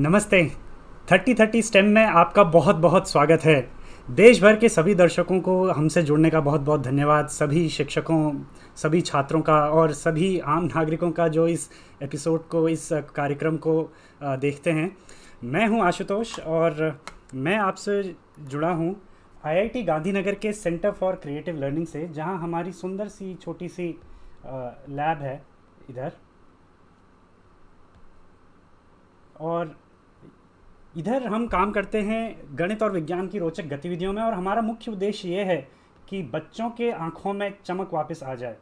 नमस्ते। 3030 स्टेम में आपका बहुत बहुत स्वागत है। देश भर के सभी दर्शकों को हमसे जुड़ने का बहुत बहुत धन्यवाद। सभी शिक्षकों, सभी छात्रों का और सभी आम नागरिकों का जो इस एपिसोड को, इस कार्यक्रम को देखते हैं। मैं हूं आशुतोष और मैं आपसे जुड़ा हूं आईआईटी गांधीनगर के सेंटर फॉर क्रिएटिव लर्निंग से, जहां हमारी सुंदर सी छोटी सी लैब है इधर। और इधर हम काम करते हैं गणित और विज्ञान की रोचक गतिविधियों में, और हमारा मुख्य उद्देश्य ये है कि बच्चों के आंखों में चमक वापस आ जाए,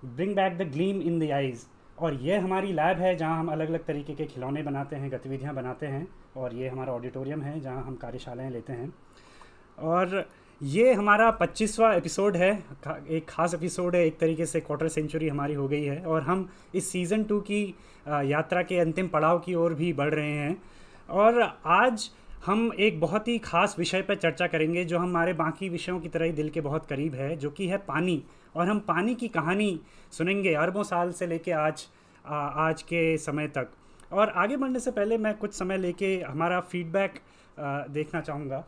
bring back the gleam in the eyes. और ये हमारी लैब है जहाँ हम अलग अलग तरीके के खिलौने बनाते हैं, गतिविधियाँ बनाते हैं। और ये हमारा ऑडिटोरियम है जहाँ हम कार्यशालाएँ लेते हैं। और ये हमारा 25वां एपिसोड है, एक ख़ास एपिसोड है। एक तरीके से क्वार्टर सेंचुरी हमारी हो गई है और हम इस सीज़न 2 की यात्रा के अंतिम पड़ाव की ओर भी बढ़ रहे हैं। और आज हम एक बहुत ही ख़ास विषय पर चर्चा करेंगे जो हमारे बाकी विषयों की तरह ही दिल के बहुत करीब है, जो कि है पानी। और हम पानी की कहानी सुनेंगे अरबों साल से लेके आज के समय तक। और आगे बढ़ने से पहले मैं कुछ समय लेके हमारा फीडबैक देखना चाहूँगा,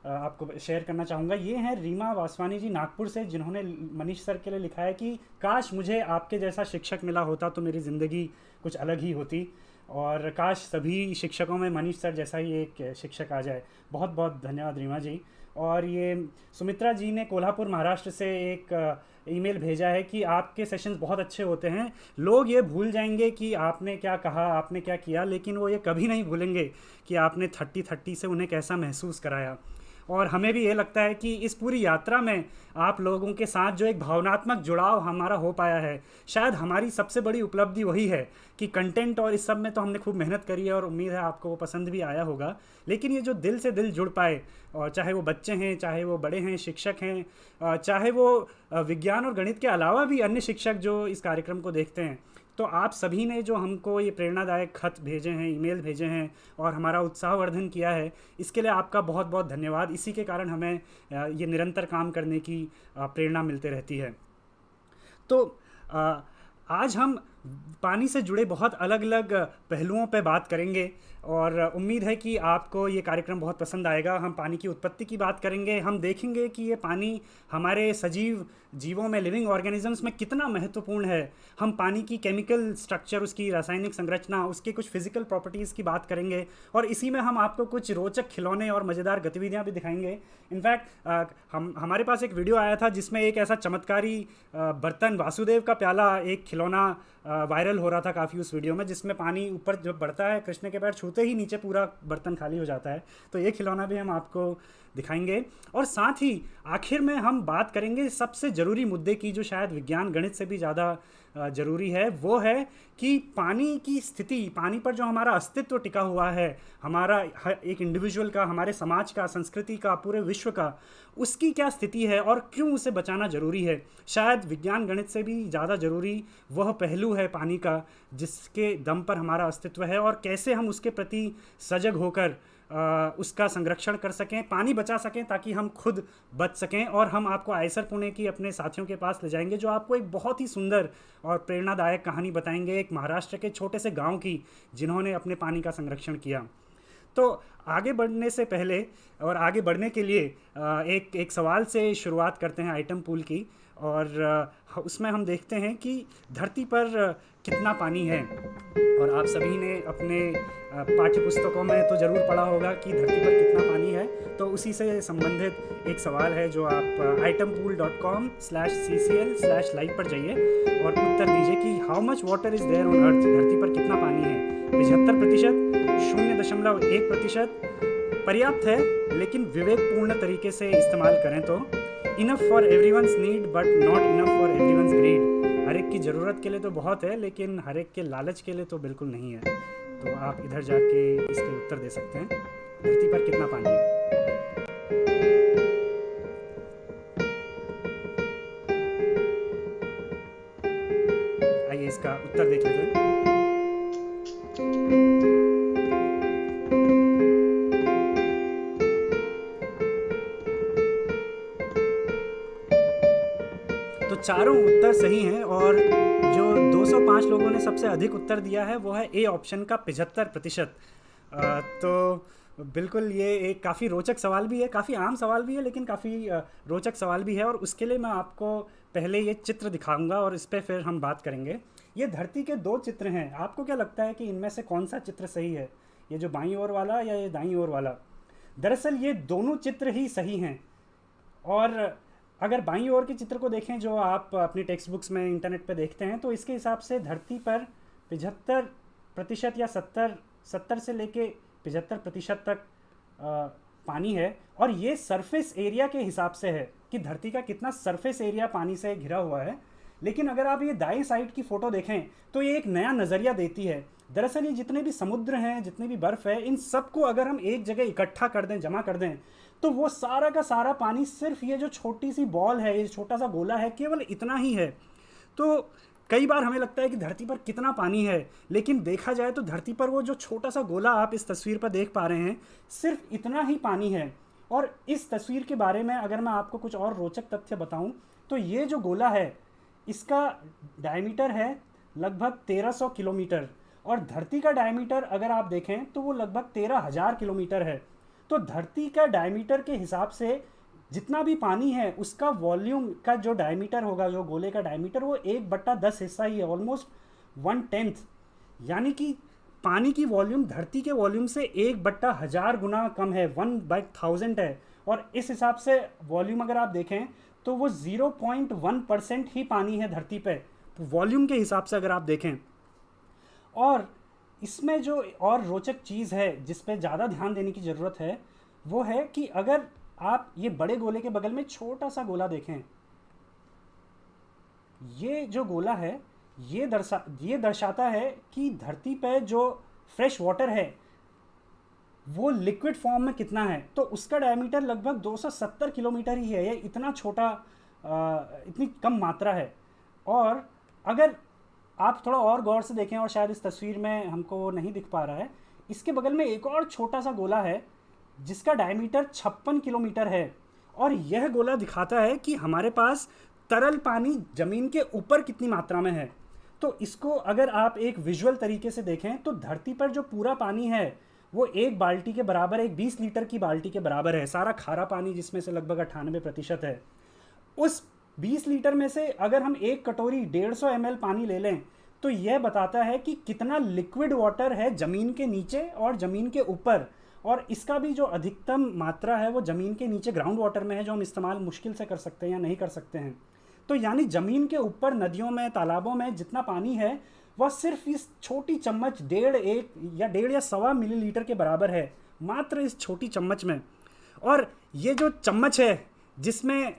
आपको शेयर करना चाहूँगा। ये हैं रीमा वासवानी जी नागपुर से, जिन्होंने मनीष सर के लिए लिखा है कि काश मुझे आपके जैसा शिक्षक मिला होता तो मेरी ज़िंदगी कुछ अलग ही होती। और काश सभी शिक्षकों में मनीष सर जैसा ही एक शिक्षक आ जाए। बहुत बहुत धन्यवाद रीमा जी। और ये सुमित्रा जी ने कोल्हापुर महाराष्ट्र से एक ईमेल भेजा है कि आपके सेशंस बहुत अच्छे होते हैं। लोग ये भूल जाएंगे कि आपने क्या कहा, आपने क्या किया, लेकिन वो ये कभी नहीं भूलेंगे कि आपने 3030 से उन्हें कैसा महसूस कराया। और हमें भी ये लगता है कि इस पूरी यात्रा में आप लोगों के साथ जो एक भावनात्मक जुड़ाव हमारा हो पाया है, शायद हमारी सबसे बड़ी उपलब्धि वही है कि कंटेंट और इस सब में तो हमने खूब मेहनत करी है और उम्मीद है आपको वो पसंद भी आया होगा। लेकिन ये जो दिल से दिल जुड़ पाए, और चाहे वो बच्चे हैं, चाहे वो बड़े हैं, शिक्षक हैं, चाहे वो विज्ञान और गणित के अलावा भी अन्य शिक्षक जो इस कार्यक्रम को देखते हैं, तो आप सभी ने जो हमको ये प्रेरणादायक खत भेजे हैं, ईमेल भेजे हैं और हमारा उत्साहवर्धन किया है, इसके लिए आपका बहुत बहुत धन्यवाद। इसी के कारण हमें ये निरंतर काम करने की प्रेरणा मिलते रहती है। तो आज हम पानी से जुड़े बहुत अलग अलग पहलुओं पे बात करेंगे और उम्मीद है कि आपको ये कार्यक्रम बहुत पसंद आएगा। हम पानी की उत्पत्ति की बात करेंगे। हम देखेंगे कि ये पानी हमारे सजीव जीवों में, लिविंग ऑर्गेनिजम्स में कितना महत्वपूर्ण है। हम पानी की केमिकल स्ट्रक्चर, उसकी रासायनिक संरचना, उसके कुछ फिजिकल प्रॉपर्टीज़ की बात करेंगे। और इसी में हम आपको कुछ रोचक खिलौने और मज़ेदार गतिविधियाँ भी दिखाएंगे। इनफैक्ट हमारे पास एक वीडियो आया था जिसमें एक ऐसा चमत्कारी बर्तन, वासुदेव का प्याला, एक खिलौना वायरल हो रहा था काफ़ी उस वीडियो में, जिसमें पानी ऊपर जब बढ़ता है, कृष्ण के पैर छूते ही नीचे पूरा बर्तन खाली हो जाता है। तो ये खिलौना भी हम आपको दिखाएंगे। और साथ ही आखिर में हम बात करेंगे सबसे ज़रूरी मुद्दे की, जो शायद विज्ञान गणित से भी ज़्यादा ज़रूरी है। वो है कि पानी की स्थिति, पानी पर जो हमारा अस्तित्व टिका हुआ है, हमारा एक इंडिविजुअल का, हमारे समाज का, संस्कृति का, पूरे विश्व का, उसकी क्या स्थिति है और क्यों उसे बचाना ज़रूरी है। शायद विज्ञान गणित से भी ज़्यादा ज़रूरी वह पहलू है पानी का जिसके दम पर हमारा अस्तित्व है, और कैसे हम उसके प्रति सजग होकर उसका संरक्षण कर सकें, पानी बचा सकें, ताकि हम खुद बच सकें। और हम आपको आयसर पुणे की अपने साथियों के पास ले जाएंगे, जो आपको एक बहुत ही सुंदर और प्रेरणादायक कहानी बताएंगे, एक महाराष्ट्र के छोटे से गांव की, जिन्होंने अपने पानी का संरक्षण किया। तो आगे बढ़ने से पहले और आगे बढ़ने के लिए एक सवाल से शुरुआत करते हैं आइटम पूल की। और उसमें हम देखते हैं कि धरती पर कितना पानी है। और आप सभी ने अपने पाठ्य पुस्तकों में तो ज़रूर पढ़ा होगा कि धरती पर कितना पानी है। तो उसी से संबंधित एक सवाल है जो आप itempool.com/ccl/live पर जाइए और उत्तर दीजिए कि how much water is there on earth. धरती पर कितना पानी है? 75%, 0.1% पर्याप्त है, लेकिन विवेकपूर्ण तरीके से इस्तेमाल करें तो enough for everyone's need but not enough for everyone's greed. हर एक की ज़रूरत के लिए तो बहुत है, लेकिन हर एक के लालच के लिए तो बिल्कुल नहीं है। तो आप इधर जाके इसके उत्तर दे सकते हैं। धरती पर कितना पानी है? आइए इसका उत्तर देख लेते हैं। तो चारों उत्तर सही हैं और जो 205 लोगों ने सबसे अधिक उत्तर दिया है वो है ए ऑप्शन का 75%। तो बिल्कुल ये एक काफ़ी रोचक सवाल भी है, काफ़ी आम सवाल भी है, लेकिन काफ़ी रोचक सवाल भी है। और उसके लिए मैं आपको पहले ये चित्र दिखाऊंगा और इस पर फिर हम बात करेंगे। ये धरती के दो चित्र हैं, आपको क्या लगता है कि इनमें से कौन सा चित्र सही है, ये जो बाईं ओर वाला या ये दाईं ओर वाला? दरअसल ये दोनों चित्र ही सही हैं। और अगर बाईं ओर के चित्र को देखें जो आप अपनी टेक्स्ट बुक्स में इंटरनेट पे देखते हैं, तो इसके हिसाब से धरती पर 75% या 70 से लेके 75% तक पानी है। और ये सरफेस एरिया के हिसाब से है कि धरती का कितना सरफेस एरिया पानी से घिरा हुआ है। लेकिन अगर आप ये दाएं साइड की फ़ोटो देखें तो ये एक नया नज़रिया देती है। दरअसल ये जितने भी समुद्र हैं, जितने भी बर्फ़ है, इन सबको अगर हम एक जगह इकट्ठा कर दें, जमा कर दें, तो वो सारा का सारा पानी सिर्फ ये जो छोटी सी बॉल है, ये छोटा सा गोला है, केवल इतना ही है। तो कई बार हमें लगता है कि धरती पर कितना पानी है, लेकिन देखा जाए तो धरती पर वो जो छोटा सा गोला आप इस तस्वीर पर देख पा रहे हैं, सिर्फ इतना ही पानी है। और इस तस्वीर के बारे में अगर मैं आपको कुछ और रोचक तथ्य बताऊं, तो ये जो गोला है इसका डायमीटर है लगभग 1300 किलोमीटर, और धरती का डायमीटर अगर आप देखें तो वो लगभग 13,000 किलोमीटर है। तो धरती का डायमीटर के हिसाब से जितना भी पानी है उसका वॉल्यूम का जो डायमीटर होगा, जो गोले का डायमीटर, वो 1/10 हिस्सा ही है, ऑलमोस्ट 1/10। यानी कि पानी की वॉल्यूम धरती के वॉल्यूम से 1/1000 गुना कम है, 1/1000 है। और इस हिसाब से वॉल्यूम अगर आप देखें तो वो 0.1% ही पानी है धरती पे, वॉल्यूम के हिसाब से अगर आप देखें। और इसमें जो और रोचक चीज़ है जिस पे ज़्यादा ध्यान देने की ज़रूरत है, वो है कि अगर आप ये बड़े गोले के बगल में छोटा सा गोला देखें, ये जो गोला है ये दर्शाता है कि धरती पे जो फ्रेश वाटर है वो लिक्विड फॉर्म में कितना है। तो उसका डायमीटर लगभग 270 किलोमीटर ही है। ये इतना छोटा, इतनी कम मात्रा है। और अगर आप थोड़ा और गौर से देखें, और शायद इस तस्वीर में हमको नहीं दिख पा रहा है, इसके बगल में एक और छोटा सा गोला है जिसका डायमीटर 56 किलोमीटर है। और यह गोला दिखाता है कि हमारे पास तरल पानी ज़मीन के ऊपर कितनी मात्रा में है। तो इसको अगर आप एक विजुअल तरीके से देखें तो धरती पर जो पूरा पानी है वो एक बाल्टी के बराबर, एक 20 लीटर की बाल्टी के बराबर है, सारा खारा पानी, जिसमें से लगभग 98% है। उस 20 लीटर में से अगर हम एक कटोरी 150 ml पानी ले लें तो यह बताता है कि कितना लिक्विड वाटर है ज़मीन के नीचे और ज़मीन के ऊपर। और इसका भी जो अधिकतम मात्रा है वो ज़मीन के नीचे ग्राउंड वाटर में है, जो हम इस्तेमाल मुश्किल से कर सकते हैं या नहीं कर सकते हैं। तो यानी ज़मीन के ऊपर नदियों में, तालाबों में जितना पानी है वह सिर्फ इस छोटी चम्मच 1.5 या 1.25 मिलीलीटर के बराबर है, मात्र इस छोटी चम्मच में। और ये जो चम्मच है जिसमें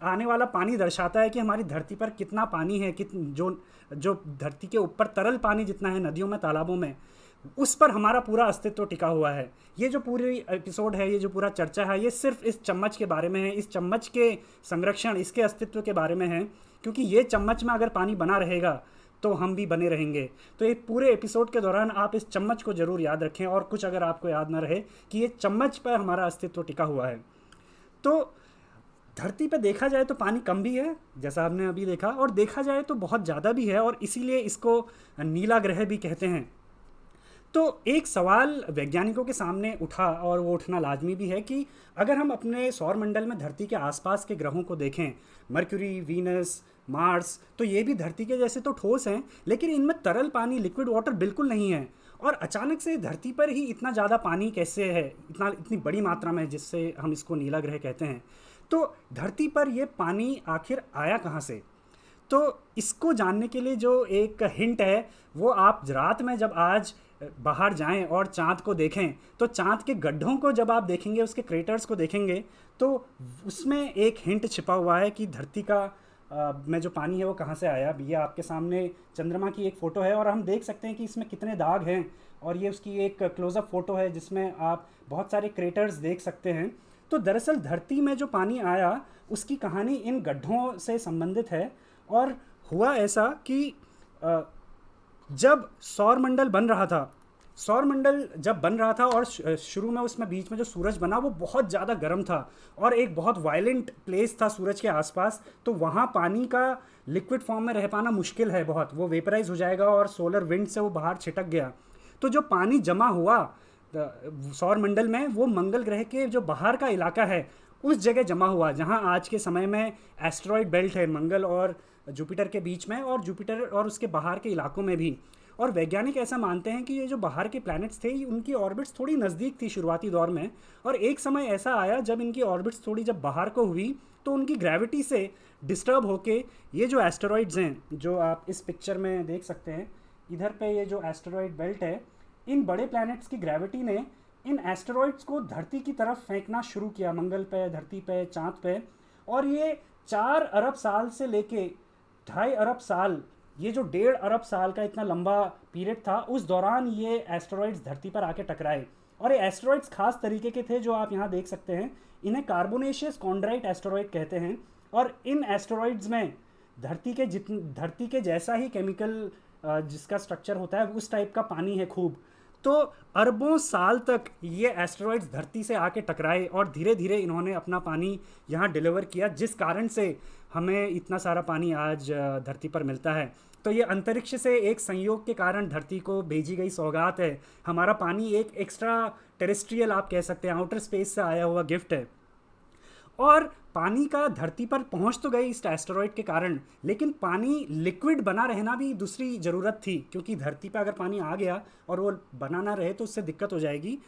आने वाला पानी दर्शाता है कि हमारी धरती पर कितना पानी है, जो धरती के ऊपर तरल पानी जितना है नदियों में, तालाबों में, उस पर हमारा पूरा अस्तित्व टिका हुआ है। ये जो पूरी एपिसोड है, ये जो पूरा चर्चा है, ये सिर्फ इस चम्मच के बारे में है, इस चम्मच के संरक्षण, इसके अस्तित्व के बारे में है। क्योंकि ये चम्मच में अगर पानी बना रहेगा तो हम भी बने रहेंगे। तो ये पूरे एपिसोड के दौरान आप इस चम्मच को ज़रूर याद रखें, और कुछ अगर आपको याद ना रहे कि ये चम्मच पर हमारा अस्तित्व टिका हुआ है। तो धरती पे देखा जाए तो पानी कम भी है, जैसा हमने अभी देखा, और देखा जाए तो बहुत ज़्यादा भी है, और इसीलिए इसको नीला ग्रह भी कहते हैं। तो एक सवाल वैज्ञानिकों के सामने उठा, और वो उठना लाजमी भी है, कि अगर हम अपने सौरमंडल में धरती के आसपास के ग्रहों को देखें, मर्क्यूरी, वीनस, मार्स, तो ये भी धरती के जैसे तो ठोस हैं, लेकिन इनमें तरल पानी, लिक्विड वाटर बिल्कुल नहीं है। और अचानक से धरती पर ही इतना ज़्यादा पानी कैसे है, इतनी बड़ी मात्रा में, जिससे हम इसको नीला ग्रह कहते हैं। तो धरती पर ये पानी आखिर आया कहाँ से? तो इसको जानने के लिए जो एक हिंट है, वो आप रात में जब आज बाहर जाएं और चाँद को देखें, तो चाँद के गड्ढों को जब आप देखेंगे, उसके क्रेटर्स को देखेंगे, तो उसमें एक हिंट छिपा हुआ है कि धरती का में जो पानी है वो कहाँ से आया। ये आपके सामने चंद्रमा की एक फ़ोटो है, और हम देख सकते हैं कि इसमें कितने दाग हैं, और ये उसकी एक क्लोज़अप फ़ोटो है जिसमें आप बहुत सारे क्रेटर्स देख सकते हैं। तो दरअसल धरती में जो पानी आया उसकी कहानी इन गड्ढों से संबंधित है। और हुआ ऐसा कि जब सौरमंडल बन रहा था सौरमंडल जब बन रहा था और शुरू में उसमें बीच में जो सूरज बना वो बहुत ज़्यादा गर्म था और एक बहुत वायलेंट प्लेस था सूरज के आसपास, तो वहाँ पानी का लिक्विड फॉर्म में रह पाना मुश्किल है बहुत, वो वेपराइज हो जाएगा और सोलर विंड से वो बाहर छिटक गया। तो जो पानी जमा हुआ सौरमंडल में वो मंगल ग्रह के जो बाहर का इलाका है उस जगह जमा हुआ जहाँ आज के समय में एस्टेरॉयड बेल्ट है मंगल और जुपिटर के बीच में, और जुपिटर और उसके बाहर के इलाकों में भी। और वैज्ञानिक ऐसा मानते हैं कि ये जो बाहर के प्लैनेट्स थे उनकी ऑर्बिट्स थोड़ी नज़दीक थी शुरुआती दौर में, और एक समय ऐसा आया जब इनकी ऑर्बिट्स थोड़ी जब बाहर को हुई तो उनकी ग्रेविटी से डिस्टर्ब होके ये जो एस्टेरॉइड्स हैं जो आप इस पिक्चर में देख सकते हैं, इधर पे ये जो एस्टेरॉयड बेल्ट है, इन बड़े प्लैनेट्स की ग्रेविटी ने इन एस्टेरॉइड्स को धरती की तरफ फेंकना शुरू किया, मंगल पे, धरती पे, चाँद पे। और ये 4 अरब साल से लेके 2.5 अरब साल, ये जो 1.5 अरब साल का इतना लंबा पीरियड था, उस दौरान ये एस्टेरॉइड्स धरती पर आके टकराए। और ये एस्टेरॉइड्स खास तरीके के थे जो आप यहाँ देख सकते हैं, इन्हें कार्बोनेशियस कॉन्ड्राइट एस्टेरॉइड कहते हैं। और इन एस्टेरॉइड्स में धरती के जैसा ही केमिकल जिसका स्ट्रक्चर होता है उस टाइप का पानी है खूब। तो अरबों साल तक ये एस्टेरॉइड्स धरती से आके टकराए और धीरे धीरे इन्होंने अपना पानी यहाँ डिलीवर किया, जिस कारण से हमें इतना सारा पानी आज धरती पर मिलता है। तो ये अंतरिक्ष से एक संयोग के कारण धरती को भेजी गई सौगात है। हमारा पानी एक एक्स्ट्रा टेरेस्ट्रियल, आप कह सकते हैं, आउटर स्पेस से आया हुआ गिफ्ट है। और पानी का धरती पर पहुंच तो गई इस एस्टेरॉयड के कारण, लेकिन पानी लिक्विड बना रहना भी दूसरी ज़रूरत थी, क्योंकि धरती पर अगर पानी आ गया और वो बना ना रहे तो उससे दिक्कत हो जाएगी।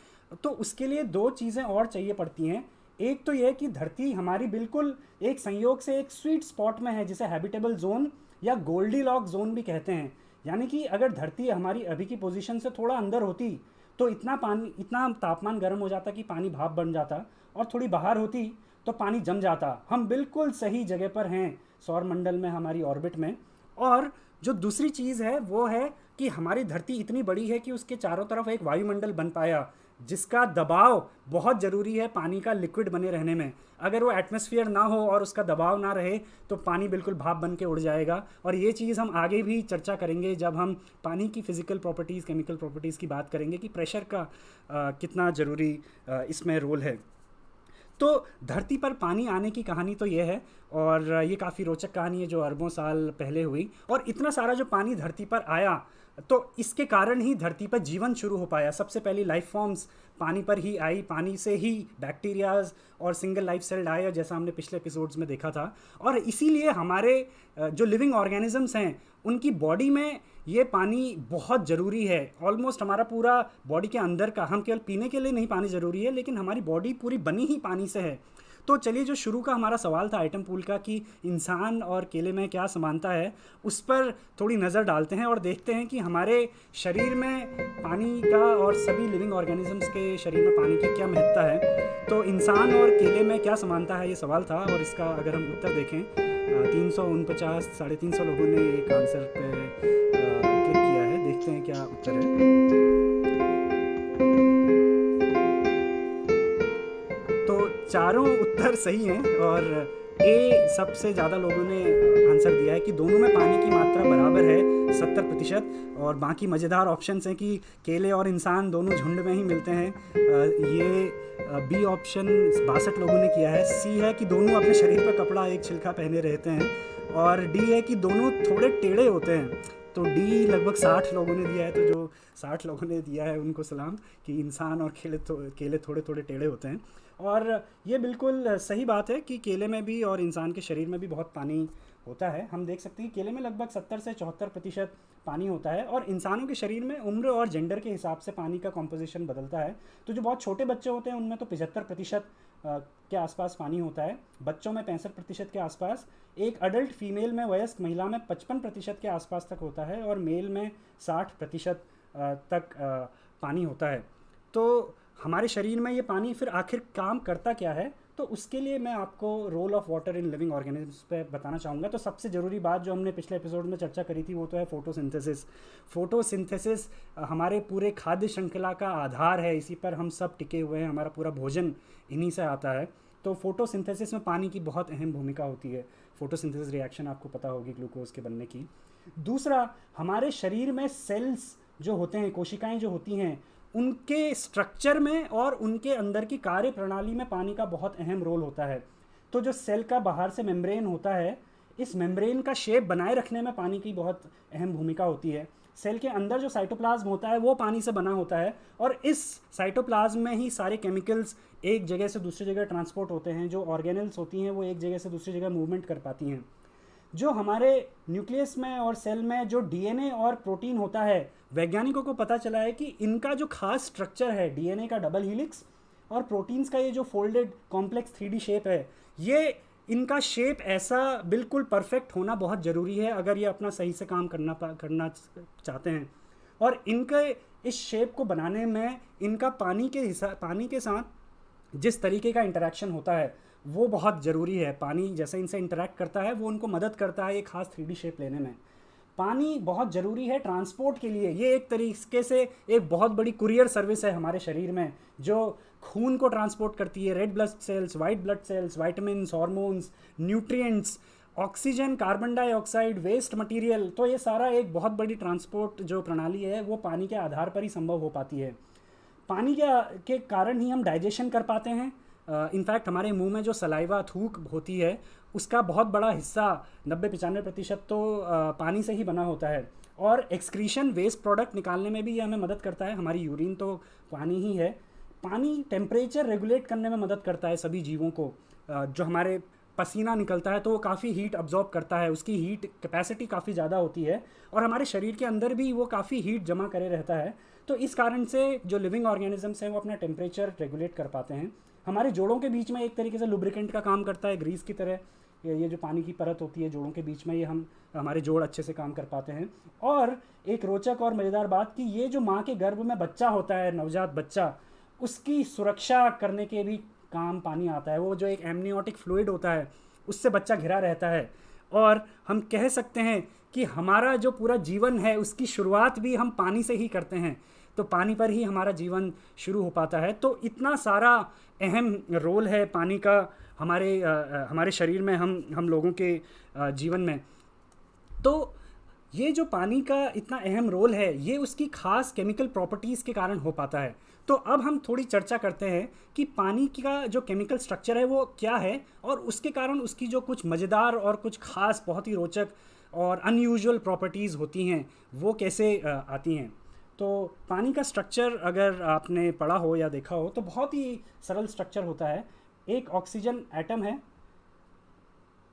तो उसके लिए 2 चीज़ें और चाहिए पड़ती हैं। एक तो यह कि धरती हमारी बिल्कुल एक संयोग से एक स्वीट स्पॉट में है, जिसे हैबिटेबल जोन या गोल्डीलॉक जोन भी कहते हैं। यानी कि अगर धरती हमारी अभी की पोजीशन से थोड़ा अंदर होती तो इतना तापमान गर्म हो जाता कि पानी भाप बन जाता, और थोड़ी बाहर होती तो पानी जम जाता। हम बिल्कुल सही जगह पर हैं सौरमंडल में, हमारी ऑर्बिट में। और जो दूसरी चीज़ है वो है कि हमारी धरती इतनी बड़ी है कि उसके चारों तरफ एक वायुमंडल बन पाया, जिसका दबाव बहुत ज़रूरी है पानी का लिक्विड बने रहने में। अगर वो एटमॉस्फेयर ना हो और उसका दबाव ना रहे तो पानी बिल्कुल भाप बन के उड़ जाएगा। और ये चीज़ हम आगे भी चर्चा करेंगे जब हम पानी की फ़िज़िकल प्रॉपर्टीज़, केमिकल प्रॉपर्टीज़ की बात करेंगे कि प्रेशर का कितना ज़रूरी इसमें रोल है। तो धरती पर पानी आने की कहानी तो ये है, और ये काफ़ी रोचक कहानी है जो अरबों साल पहले हुई। और इतना सारा जो पानी धरती पर आया तो इसके कारण ही धरती पर जीवन शुरू हो पाया। सबसे पहली लाइफ फॉर्म्स पानी पर ही आई, पानी से ही बैक्टीरियाज और सिंगल लाइफ सेल्ड आए, जैसा हमने पिछले एपिसोड्स में देखा था। और इसीलिए हमारे जो लिविंग ऑर्गेनिजम्स हैं उनकी बॉडी में ये पानी बहुत ज़रूरी है। ऑलमोस्ट हमारा पूरा बॉडी के अंदर का, हम केवल पीने के लिए नहीं पानी ज़रूरी है, लेकिन हमारी बॉडी पूरी बनी ही पानी से है। तो चलिए, जो शुरू का हमारा सवाल था आइटम पूल का कि इंसान और केले में क्या समानता है, उस पर थोड़ी नज़र डालते हैं और देखते हैं कि हमारे शरीर में पानी का और सभी लिविंग ऑर्गेनिजम्स के शरीर में पानी की क्या महत्ता है। तो इंसान और केले में क्या समानता है, ये सवाल था। और इसका अगर हम उत्तर देखें, 349 350 लोगों ने एक आंसर पे क्लिक किया है। देखते हैं क्या उत्तर है। तो चारों उत्तर सही हैं, और ए सबसे ज़्यादा लोगों ने आंसर दिया है कि दोनों में पानी की मात्रा बराबर है 70%। और बाकी मज़ेदार ऑप्शंस हैं कि केले और इंसान दोनों झुंड में ही मिलते हैं। ये बी ऑप्शन 62 लोगों ने किया है। सी है कि दोनों अपने शरीर पर कपड़ा एक छिलका पहने रहते हैं। और डी है कि दोनों थोड़े टेढ़े होते हैं। तो डी लगभग 60 लोगों ने दिया है। तो जो 60 लोगों ने दिया है उनको सलाम, कि इंसान और केले थोड़े थोड़े टेढ़े होते हैं। और ये बिल्कुल सही बात है कि केले में भी और इंसान के शरीर में भी बहुत पानी होता है। हम देख सकते हैं कि केले में लगभग 70 से 74% पानी होता है, और इंसानों के शरीर में उम्र और जेंडर के हिसाब से पानी का कॉम्पोजिशन बदलता है। तो जो बहुत छोटे बच्चे होते हैं उनमें तो 75% के आसपास पानी होता है, बच्चों में 65% के आसपास, एक अडल्ट फीमेल में, वयस्क महिला में 55% के आसपास तक होता है, और मेल में 60% तक पानी होता है। तो हमारे शरीर में ये पानी फिर आखिर काम करता क्या है, तो उसके लिए मैं आपको role of water in living organisms पे बताना चाहूँगा। तो सबसे ज़रूरी बात जो हमने पिछले एपिसोड में चर्चा करी थी वो तो है फोटोसिंथेसिस। फोटोसिंथेसिस हमारे पूरे खाद्य श्रृंखला का आधार है, इसी पर हम सब टिके हुए हैं, हमारा पूरा भोजन इन्हीं से आता है। तो फोटोसिंथेसिस में पानी की बहुत अहम भूमिका होती है। फोटोसिंथेसिस रिएक्शन आपको पता होगी ग्लूकोज के बनने की। दूसरा, हमारे शरीर में सेल्स जो होते हैं, कोशिकाएं जो होती हैं, उनके स्ट्रक्चर में और उनके अंदर की कार्य प्रणाली में पानी का बहुत अहम रोल होता है। तो जो सेल का बाहर से मेम्ब्रेन होता है, इस मेम्ब्रेन का शेप बनाए रखने में पानी की बहुत अहम भूमिका होती है। सेल के अंदर जो साइटोप्लाज्म होता है वो पानी से बना होता है, और इस साइटोप्लाज्म में ही सारे केमिकल्स एक जगह से दूसरी जगह ट्रांसपोर्ट होते हैं। जो ऑर्गेनल्स होती हैं वो एक जगह से दूसरी जगह मूवमेंट कर पाती हैं। जो हमारे न्यूक्लियस में और सेल में जो डीएनए और प्रोटीन होता है, वैज्ञानिकों को पता चला है कि इनका जो खास स्ट्रक्चर है, डीएनए का डबल हीलिक्स और प्रोटीन्स का ये जो फोल्डेड कॉम्प्लेक्स 3D शेप है, ये इनका शेप ऐसा बिल्कुल परफेक्ट होना बहुत ज़रूरी है अगर ये अपना सही से काम करना चाहते हैं। और इनके इस शेप को बनाने में इनका पानी के साथ जिस तरीके का इंटरेक्शन होता है वो बहुत ज़रूरी है। पानी जैसे इनसे इंटरेक्ट करता है वो उनको मदद करता है ये खास 3D शेप लेने में। पानी बहुत ज़रूरी है ट्रांसपोर्ट के लिए। ये एक तरीके से एक बहुत बड़ी कुरियर सर्विस है हमारे शरीर में, जो खून को ट्रांसपोर्ट करती है, red blood cells, white blood cells, vitamins, hormones, nutrients, oxygen, carbon dioxide, waste material. तो ये सारा एक बहुत बड़ी ट्रांसपोर्ट जो प्रणाली है वो पानी के आधार पर ही संभव हो पाती है। पानी के कारण ही हम डाइजेशन कर पाते हैं। इनफैक्ट हमारे मुंह में जो सलाइवा, थूक होती है, उसका बहुत बड़ा हिस्सा 90-95% तो पानी से ही बना होता है। और एक्सक्रीशन, वेस्ट प्रोडक्ट निकालने में भी ये हमें मदद करता है। हमारी यूरिन तो पानी ही है। पानी टेम्परेचर रेगुलेट करने में मदद करता है सभी जीवों को। जो हमारे पसीना निकलता है तो वो काफ़ी हीट अब्जॉर्ब करता है, उसकी हीट कैपेसिटी काफ़ी ज़्यादा होती है, और हमारे शरीर के अंदर भी वो काफ़ी हीट जमा करे रहता है। तो इस कारण से जो लिविंग ऑर्गेनिजम्स हैं वो अपना टेम्परेचर रेगुलेट कर पाते हैं। हमारे जोड़ों के बीच में एक तरीके से लुब्रिकेंट का काम करता है, ग्रीस की तरह। ये जो पानी की परत होती है जोड़ों के बीच में, ये हमारे जोड़ अच्छे से काम कर पाते हैं। और एक रोचक और मज़ेदार बात कि ये जो माँ के गर्भ में बच्चा होता है, नवजात बच्चा, उसकी सुरक्षा करने के भी काम पानी आता है। वो जो एक एमनियोटिक फ्लूइड होता है उससे बच्चा घिरा रहता है। और हम कह सकते हैं कि हमारा जो पूरा जीवन है उसकी शुरुआत भी हम पानी से ही करते हैं। तो पानी पर ही हमारा जीवन शुरू हो पाता है। तो इतना सारा अहम रोल है पानी का हमारे शरीर में, हम लोगों के जीवन में। तो ये जो पानी का इतना अहम रोल है ये उसकी खास केमिकल प्रॉपर्टीज़ के कारण हो पाता है। तो अब हम थोड़ी चर्चा करते हैं कि पानी का जो केमिकल स्ट्रक्चर है वो क्या है, और उसके कारण उसकी जो कुछ मज़ेदार और कुछ खास, बहुत ही रोचक और अनयूजुअल प्रॉपर्टीज़ होती हैं वो कैसे आती हैं। तो पानी का स्ट्रक्चर अगर आपने पढ़ा हो या देखा हो तो बहुत ही सरल स्ट्रक्चर होता है। एक ऑक्सीजन एटम है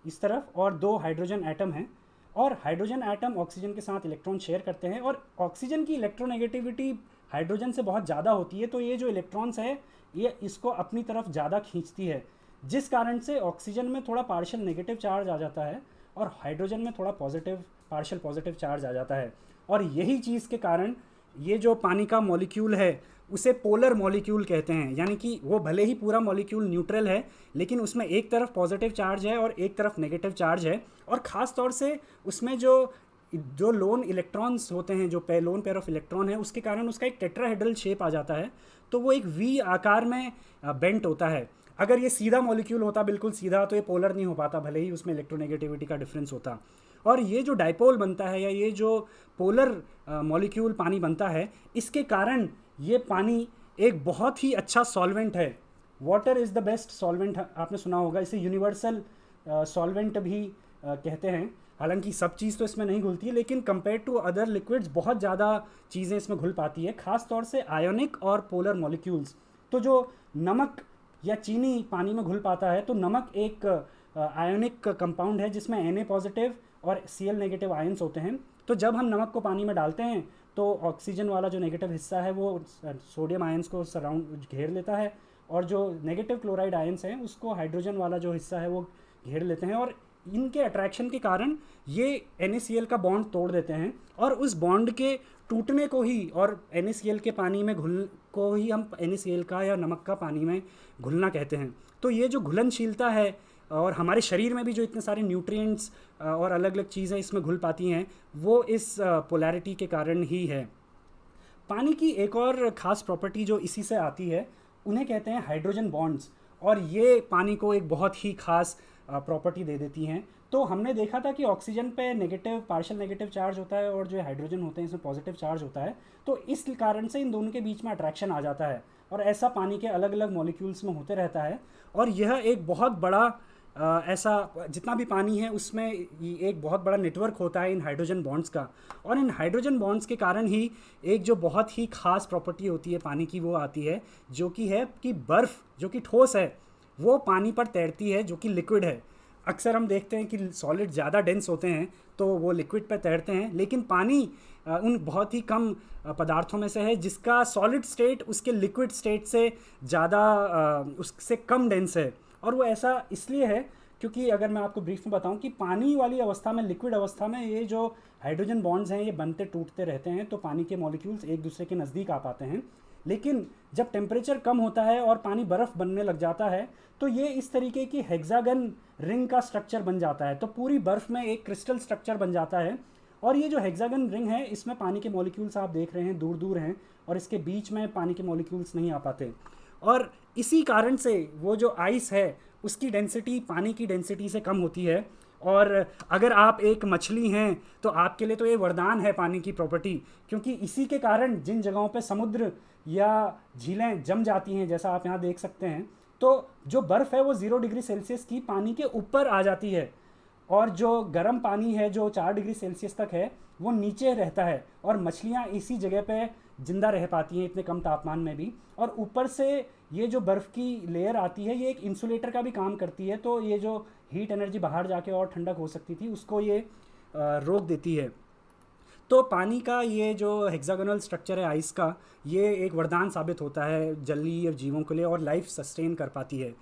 इस तरफ और 2 हाइड्रोजन एटम हैं, और हाइड्रोजन एटम ऑक्सीजन के साथ इलेक्ट्रॉन शेयर करते हैं, और ऑक्सीजन की इलेक्ट्रोनेगेटिविटी हाइड्रोजन से बहुत ज़्यादा होती है। तो ये जो इलेक्ट्रॉन्स है ये इसको अपनी तरफ ज़्यादा खींचती है, जिस कारण से ऑक्सीजन में थोड़ा पार्शियल नेगेटिव चार्ज आ जाता है और हाइड्रोजन में थोड़ा पार्शियल पॉजिटिव चार्ज आ जाता है। और यही चीज़ के कारण ये जो पानी का मॉलिक्यूल है उसे पोलर मॉलिक्यूल कहते हैं। यानी कि वो भले ही पूरा मॉलिक्यूल न्यूट्रल है लेकिन उसमें एक तरफ पॉजिटिव चार्ज है और एक तरफ नेगेटिव चार्ज है। और ख़ास तौर से उसमें जो लोन इलेक्ट्रॉन्स होते हैं, जो लोन पेयर ऑफ इलेक्ट्रॉन है, उसके कारण उसका एक टेट्राहेड्रल शेप आ जाता है। तो वो एक वी आकार में बेंट होता है। अगर ये सीधा मॉलिक्यूल होता, बिल्कुल सीधा, तो ये पोलर नहीं हो पाता, भले ही उसमें इलेक्ट्रोनेगेटिविटी का डिफरेंस होता। और ये जो डाइपोल बनता है या ये जो पोलर मॉलिक्यूल पानी बनता है, इसके कारण ये पानी एक बहुत ही अच्छा सॉल्वेंट है। Water is the best solvent, आपने सुना होगा। इसे यूनिवर्सल सॉल्वेंट भी कहते हैं। हालांकि सब चीज़ तो इसमें नहीं घुलती है, लेकिन कंपेयर टू अदर लिक्विड्स बहुत ज़्यादा चीज़ें इसमें घुल पाती है, ख़ास तौर से आयोनिक और पोलर मॉलिक्यूल्स। तो जो नमक या चीनी पानी में घुल पाता है, तो नमक एक आयोनिक कंपाउंड है जिसमें Na पॉजिटिव और Cl नेगेटिव आयंस होते हैं। तो जब हम नमक को पानी में डालते हैं तो ऑक्सीजन वाला जो नेगेटिव हिस्सा है वो सोडियम आयंस को सराउंड घेर लेता है, और जो नेगेटिव क्लोराइड आयंस हैं उसको हाइड्रोजन वाला जो हिस्सा है वो घेर लेते हैं। और इनके अट्रैक्शन के कारण ये NaCl का बॉन्ड तोड़ देते हैं, और उस बॉन्ड के टूटने को ही और NaCl के पानी में घुल को ही हम NaCl का या नमक का पानी में घुलना कहते हैं। तो ये जो घुलनशीलता है, और हमारे शरीर में भी जो इतने सारे न्यूट्रिएंट्स और अलग अलग चीज़ें इसमें घुल पाती हैं, वो इस पोलैरिटी के कारण ही है। पानी की एक और ख़ास प्रॉपर्टी जो इसी से आती है उन्हें कहते हैं हाइड्रोजन बॉन्ड्स, और ये पानी को एक बहुत ही ख़ास प्रॉपर्टी दे देती हैं। तो हमने देखा था कि ऑक्सीजन पे नेगेटिव, पार्शियल नेगेटिव चार्ज होता है और जो हाइड्रोजन होते हैं इसमें पॉजिटिव चार्ज होता है। तो इस कारण से इन दोनों के बीच में अट्रैक्शन आ जाता है, और ऐसा पानी के अलग अलग मॉलिक्यूल्स में होते रहता है। और यह एक बहुत बड़ा ऐसा, जितना भी पानी है उसमें एक बहुत बड़ा नेटवर्क होता है इन हाइड्रोजन बॉन्ड्स का। और इन हाइड्रोजन बॉन्ड्स के कारण ही एक जो बहुत ही खास प्रॉपर्टी होती है पानी की वो आती है, जो कि है कि बर्फ़ जो कि ठोस है वो पानी पर तैरती है जो कि लिक्विड है। अक्सर हम देखते हैं कि सॉलिड ज़्यादा डेंस होते हैं तो वो लिक्विड पर तैरते हैं, लेकिन पानी उन बहुत ही कम पदार्थों में से है जिसका सॉलिड स्टेट उसके लिक्विड स्टेट से ज़्यादा उससे कम डेंस है। और वो ऐसा इसलिए है क्योंकि अगर मैं आपको ब्रीफ में बताऊं कि पानी वाली अवस्था में, लिक्विड अवस्था में, ये जो हाइड्रोजन बॉन्ड्स हैं ये बनते टूटते रहते हैं, तो पानी के मॉलिक्यूल्स एक दूसरे के नज़दीक आ पाते हैं। लेकिन जब टेम्परेचर कम होता है और पानी बर्फ़ बनने लग जाता है तो ये इस तरीके की हेक्सागन रिंग का स्ट्रक्चर बन जाता है, तो पूरी बर्फ़ में एक क्रिस्टल स्ट्रक्चर बन जाता है। और ये जो हेक्सागन रिंग है इसमें पानी के मॉलिक्यूल्स आप देख रहे हैं दूर दूर हैं, और इसके बीच में पानी के मॉलिक्यूल्स नहीं आ पाते। और इसी कारण से वो जो आइस है उसकी डेंसिटी पानी की डेंसिटी से कम होती है। और अगर आप एक मछली हैं तो आपके लिए तो ये वरदान है पानी की प्रॉपर्टी, क्योंकि इसी के कारण जिन जगहों पे समुद्र या झीलें जम जाती हैं, जैसा आप यहाँ देख सकते हैं, तो जो बर्फ़ है वो 0 डिग्री सेल्सियस की पानी के ऊपर आ जाती है, और जो गर्म पानी है जो 4 डिग्री सेल्सियस तक है वो नीचे रहता है, और मछलियाँ इसी जगह पे जिंदा रह पाती हैं इतने कम तापमान में भी। और ऊपर से ये जो बर्फ़ की लेयर आती है ये एक इंसुलेटर का भी काम करती है, तो ये जो हीट एनर्जी बाहर जाके और ठंडक हो सकती थी उसको ये रोक देती है। तो पानी का ये जो हेक्सागोनल स्ट्रक्चर है आइस का, ये एक वरदान साबित होता है जलीय जीवों के लिए, और लाइफ सस्टेन कर पाती है।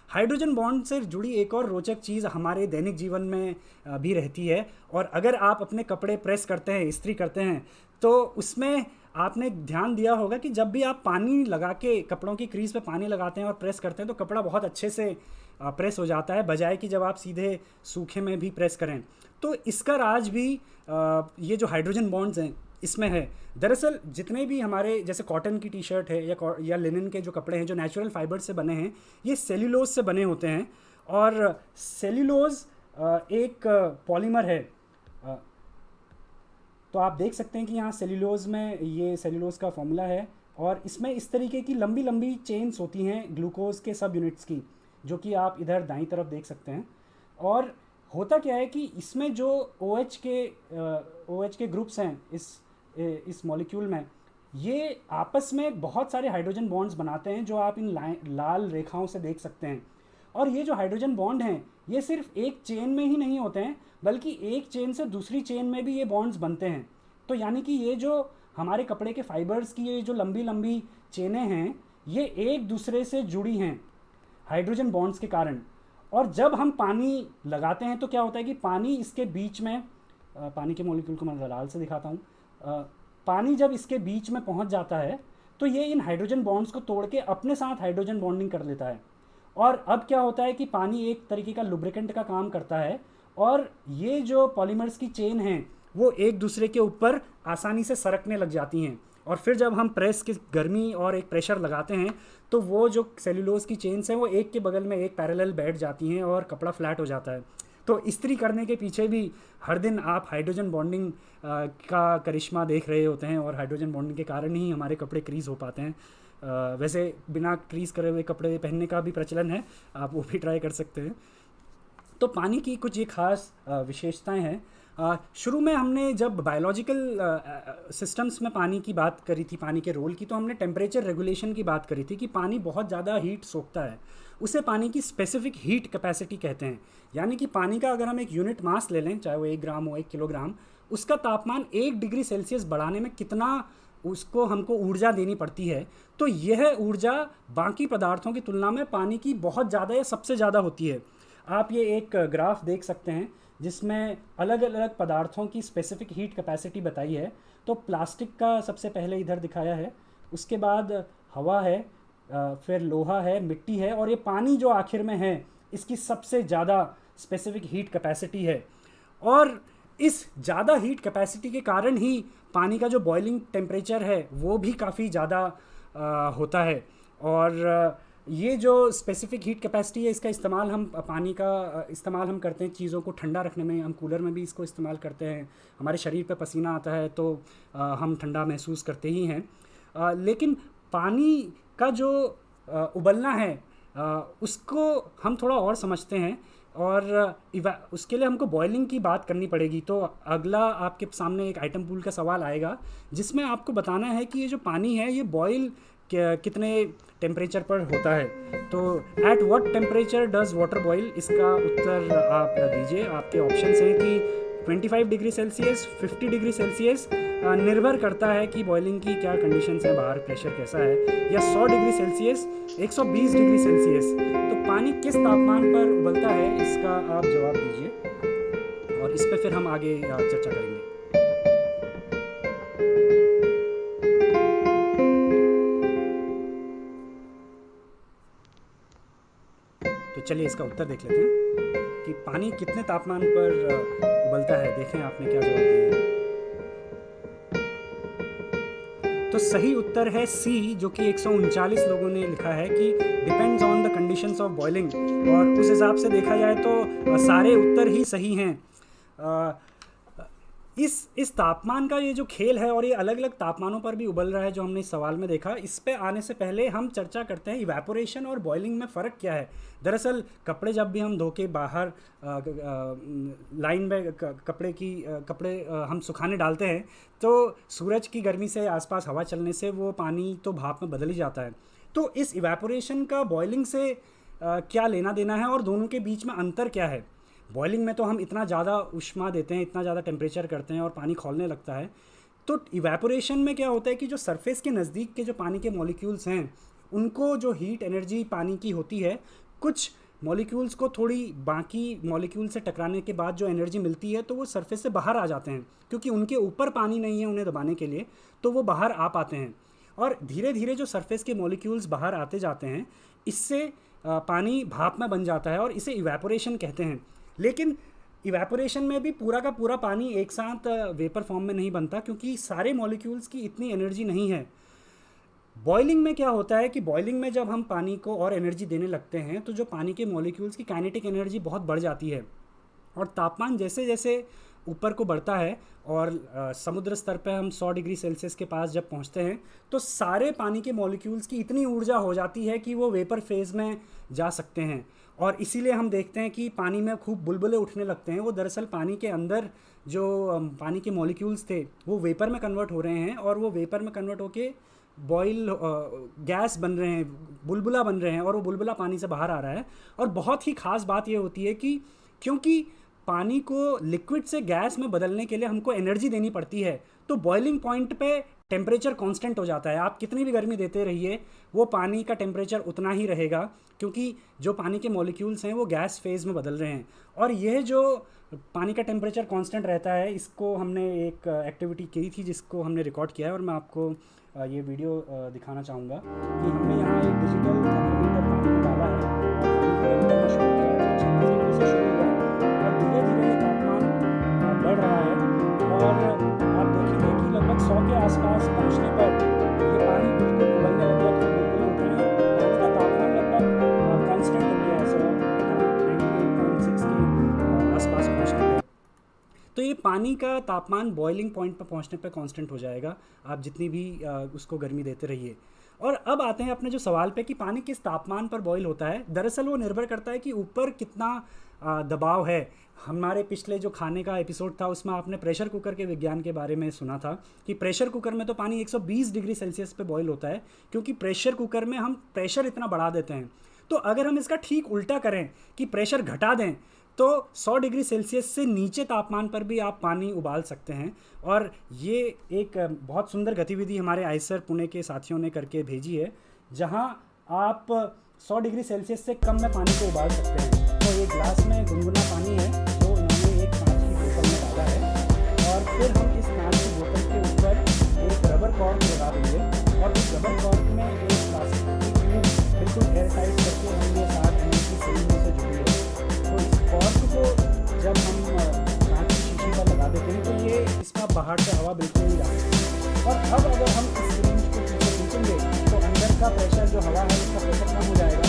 हाइड्रोजन बॉन्ड से जुड़ी एक और रोचक चीज़ हमारे दैनिक जीवन में भी रहती है। और अगर आप अपने कपड़े प्रेस करते हैं, इस्त्री करते हैं, तो उसमें आपने ध्यान दिया होगा कि जब भी आप पानी लगा के कपड़ों की क्रीज पे पानी लगाते हैं और प्रेस करते हैं तो कपड़ा बहुत अच्छे से प्रेस हो जाता है, बजाय कि जब आप सीधे सूखे में भी प्रेस करें। तो इसका राज भी ये जो हाइड्रोजन बॉन्ड्स हैं इसमें है। दरअसल जितने भी हमारे जैसे कॉटन की टी शर्ट है या लिनन के जो कपड़े हैं जो नेचुरल फाइबर से बने हैं, ये सेल्यूलोज से बने होते हैं। और सेल्यूलोज एक पॉलीमर है। तो आप देख सकते हैं कि यहाँ सेल्यूलोज में ये सेल्यूलोज का फॉर्मूला है, और इसमें इस तरीके की लंबी लंबी चेन्स होती हैं ग्लूकोज के सब यूनिट्स की, जो कि आप इधर दाईं तरफ देख सकते हैं। और होता क्या है कि इसमें जो OH के ग्रुप्स हैं इस मॉलिक्यूल में, ये आपस में बहुत सारे हाइड्रोजन बॉन्ड्स बनाते हैं जो आप इन लाल रेखाओं से देख सकते हैं। और ये जो हाइड्रोजन बॉन्ड हैं ये सिर्फ एक चेन में ही नहीं होते हैं, बल्कि एक चेन से दूसरी चेन में भी ये बॉन्ड्स बनते हैं। तो यानी कि ये जो हमारे कपड़े के फाइबर्स की ये जो लंबी लंबी चेनें हैं ये एक दूसरे से जुड़ी हैं हाइड्रोजन बॉन्ड्स के कारण। और जब हम पानी लगाते हैं तो क्या होता है कि पानी इसके बीच में, पानी के मॉलिक्यूल को मैं लाल से दिखाता हूँ, पानी जब इसके बीच में पहुँच जाता है तो ये इन हाइड्रोजन बॉन्ड्स को तोड़ के अपने साथ हाइड्रोजन बॉन्डिंग कर लेता है। और अब क्या होता है कि पानी एक तरीके का लुब्रिकेंट का काम करता है, और ये जो पॉलीमर्स की चेन हैं वो एक दूसरे के ऊपर आसानी से सरकने लग जाती हैं। और फिर जब हम प्रेस की गर्मी और एक प्रेशर लगाते हैं तो वो जो सेल्यूलोज की चेन्स हैं वो एक के बगल में एक पैरेलल बैठ जाती हैं और कपड़ा फ्लैट हो जाता है। तो इस्त्री करने के पीछे भी हर दिन आप हाइड्रोजन बॉन्डिंग का करिश्मा देख रहे होते हैं, और हाइड्रोजन बॉन्डिंग के कारण ही हमारे कपड़े क्रीज हो पाते हैं। वैसे बिना क्रीज करे हुए कपड़े पहनने का भी प्रचलन है, आप वो भी ट्राई कर सकते हैं। तो पानी की कुछ ये खास विशेषताएं हैं। शुरू में हमने जब बायोलॉजिकल सिस्टम्स में पानी की बात करी थी, पानी के रोल की, तो हमने टेम्परेचर रेगुलेशन की बात करी थी कि पानी बहुत ज़्यादा हीट सोखता है। उसे पानी की स्पेसिफिक हीट कैपेसिटी कहते हैं। यानी कि पानी का अगर हम एक यूनिट मास ले लें, चाहे वो 1 ग्राम हो 1 किलोग्राम, उसका तापमान 1 डिग्री सेल्सियस बढ़ाने में कितना उसको हमको ऊर्जा देनी पड़ती है, तो यह ऊर्जा बाकी पदार्थों की तुलना में पानी की बहुत ज़्यादा या सबसे ज़्यादा होती है। आप ये एक ग्राफ देख सकते हैं जिसमें अलग अलग पदार्थों की स्पेसिफिक हीट कैपेसिटी बताई है। तो प्लास्टिक का सबसे पहले इधर दिखाया है, उसके बाद हवा है, फिर लोहा है, मिट्टी है, और ये पानी जो आखिर में है इसकी सबसे ज़्यादा स्पेसिफिक हीट कैपेसिटी है। और इस ज़्यादा हीट कैपेसिटी के कारण ही पानी का जो बॉइलिंग टेम्परेचर है वो भी काफ़ी ज़्यादा होता है। और ये जो स्पेसिफिक हीट कैपेसिटी है, इसका इस्तेमाल हम पानी का इस्तेमाल हम करते हैं चीज़ों को ठंडा रखने में। हम कूलर में भी इसको इस्तेमाल करते हैं। हमारे शरीर पे पसीना आता है तो हम ठंडा महसूस करते ही हैं। लेकिन पानी का जो उबलना है उसको हम थोड़ा और समझते हैं, और उसके लिए हमको बॉयलिंग की बात करनी पड़ेगी। तो अगला आपके सामने एक आइटम पूल का सवाल आएगा जिसमें आपको बताना है कि ये जो पानी है ये बॉयल कितने टेम्परेचर पर होता है। तो at what temperature does water boil, इसका उत्तर आप दीजिए। आपके ऑप्शंस हैं कि 25 डिग्री सेल्सियस, 50 डिग्री सेल्सियस, निर्भर करता है कि बॉइलिंग की क्या कंडीशंस हैं, बाहर प्रेशर कैसा है, या 100 डिग्री सेल्सियस, 120 डिग्री सेल्सियस। तो पानी किस तापमान पर उबलता है, इसका आप जवाब दीजिए और इस पर फिर हम आगे चर्चा करेंगे। तो चलिए इसका उत्तर देख लेते हैं कि पानी कितने तापमान पर उबलता है। देखें आपने क्या जवाब दिया है। तो सही उत्तर है सी, जो कि 139 लोगों ने लिखा है कि depends on the conditions of boiling. और उस हिसाब से देखा जाए तो सारे उत्तर ही सही हैं। इस तापमान का ये जो खेल है और ये अलग अलग तापमानों पर भी उबल रहा है जो हमने इस सवाल में देखा, इस पे आने से पहले हम चर्चा करते हैं इवेपोरेशन और बॉइलिंग में फ़र्क क्या है। दरअसल कपड़े जब भी हम धो के बाहर लाइन में कपड़े हम सुखाने डालते हैं तो सूरज की गर्मी से आसपास हवा चलने से वो पानी तो भाप में बदल ही जाता है। तो इस इवेपोरेशन का बॉइलिंग से क्या लेना देना है और दोनों के बीच में अंतर क्या है। बॉइलिंग में तो हम इतना ज़्यादा ऊष्मा देते हैं, इतना ज़्यादा टेम्परेचर करते हैं और पानी खौलने लगता है। तो इवेपोरेशन में क्या होता है कि जो सरफेस के नज़दीक के जो पानी के मॉलिक्यूल्स हैं उनको जो हीट एनर्जी पानी की होती है, कुछ मॉलिक्यूल्स को थोड़ी बाकी मॉलिक्यूल से टकराने के बाद जो एनर्जी मिलती है तो वो सरफेस से बाहर आ जाते हैं, क्योंकि उनके ऊपर पानी नहीं है उन्हें दबाने के लिए, तो वो बाहर आ पाते हैं। और धीरे धीरे जो सरफेस के मॉलिक्यूल्स बाहर आते जाते हैं, इससे पानी भाप में बन जाता है और इसे इवेपोरेशन कहते हैं। लेकिन इवेपोरेशन में भी पूरा का पूरा पानी एक साथ वेपर फॉर्म में नहीं बनता, क्योंकि सारे मॉलिक्यूल्स की इतनी एनर्जी नहीं है। बॉइलिंग में क्या होता है कि बॉइलिंग में जब हम पानी को और एनर्जी देने लगते हैं तो जो पानी के मॉलिक्यूल्स की काइनेटिक एनर्जी बहुत बढ़ जाती है, और तापमान जैसे जैसे ऊपर को बढ़ता है और समुद्र स्तर पर हम 100 डिग्री सेल्सियस के पास जब पहुंचते हैं तो सारे पानी के मॉलिक्यूल्स की इतनी ऊर्जा हो जाती है कि वो वेपर फेज़ में जा सकते हैं। और इसीलिए हम देखते हैं कि पानी में खूब बुलबुले उठने लगते हैं। वो दरअसल पानी के अंदर जो पानी के मॉलिक्यूल्स थे वो वेपर में कन्वर्ट हो रहे हैं, और वो वेपर में कन्वर्ट होके बॉयल गैस बन रहे हैं, बुलबुला बन रहे हैं, और वो बुलबुला पानी से बाहर आ रहा है। और बहुत ही ख़ास बात ये होती है कि क्योंकि पानी को लिक्विड से गैस में बदलने के लिए हमको एनर्जी देनी पड़ती है, तो बॉइलिंग पॉइंट पे टेम्परेचर कांस्टेंट हो जाता है। आप कितनी भी गर्मी देते रहिए वो पानी का टेम्परेचर उतना ही रहेगा, क्योंकि जो पानी के मॉलिक्यूल्स हैं वो गैस फेज़ में बदल रहे हैं। और यह जो पानी का टेम्परेचर कांस्टेंट रहता है, इसको हमने एक एक्टिविटी की थी जिसको हमने रिकॉर्ड किया है, और मैं आपको ये वीडियो दिखाना चाहूँगा कि हमने यहाँ एक डिजिटल थर्मामीटर पानी में डाला है और पानी गर्म करना शुरू किया है। 36 डिग्री से शुरू हुआ और धीरे धीरे तापमान बढ़ रहा है, और आप देखेंगे कि लगभग 100 के आसपास पहुंचने पर ये पानी बिल्कुल उबलने लग गया, बिल्कुल उठ रहे हैं। पानी का तापमान लगभग कांस्टेंट हो गया है 98.6 के आसपास पहुंचने पर। तो ये पानी का तापमान बॉइलिंग पॉइंट पर पहुंचने पर कांस्टेंट हो जाएगा, आप जितनी भी उसको गर्मी देते रहिए। और अब आते हैं अपने जो सवाल पे कि पानी किस तापमान पर बॉईल होता है। दरअसल वो निर्भर करता है कि ऊपर कितना दबाव है। हमारे पिछले जो खाने का एपिसोड था उसमें आपने प्रेशर कुकर के विज्ञान के बारे में सुना था कि प्रेशर कुकर में तो पानी 120 डिग्री सेल्सियस पे बॉईल होता है, क्योंकि प्रेशर कुकर में हम प्रेशर इतना बढ़ा देते हैं। तो अगर हम इसका ठीक उल्टा करें कि प्रेशर घटा दें तो 100 डिग्री सेल्सियस से नीचे तापमान पर भी आप पानी उबाल सकते हैं। और ये एक बहुत सुंदर गतिविधि हमारे आईसर पुणे के साथियों ने करके भेजी है, जहां आप 100 डिग्री सेल्सियस से कम में पानी को उबाल सकते हैं। तो एक ग्लास में गुनगुना पानी है जो इन्होंने एक कांच की बोतल में डाला है, और फिर हम इस कांच की बोतल के ऊपर एक रबर कॉर्क लगा देंगे, और उस रबर कॉर्क में एक प्लास्टिक की ट्यूब बिल्कुल एयर टाइट करके हमने 7 mm की सिलिंडर से जुड़ी है। तो इस कॉर्क को जब हम कांच की शीशी पर लगा देते हैं तो ये इसका बाहर से हवा बिल्कुल नहीं जाती। और अब अगर हम इस सिरिंज को पीछे खींचेंगे तो अंदर का प्रेशर जो हवा है उसका प्रेशर कम हो जाएगा,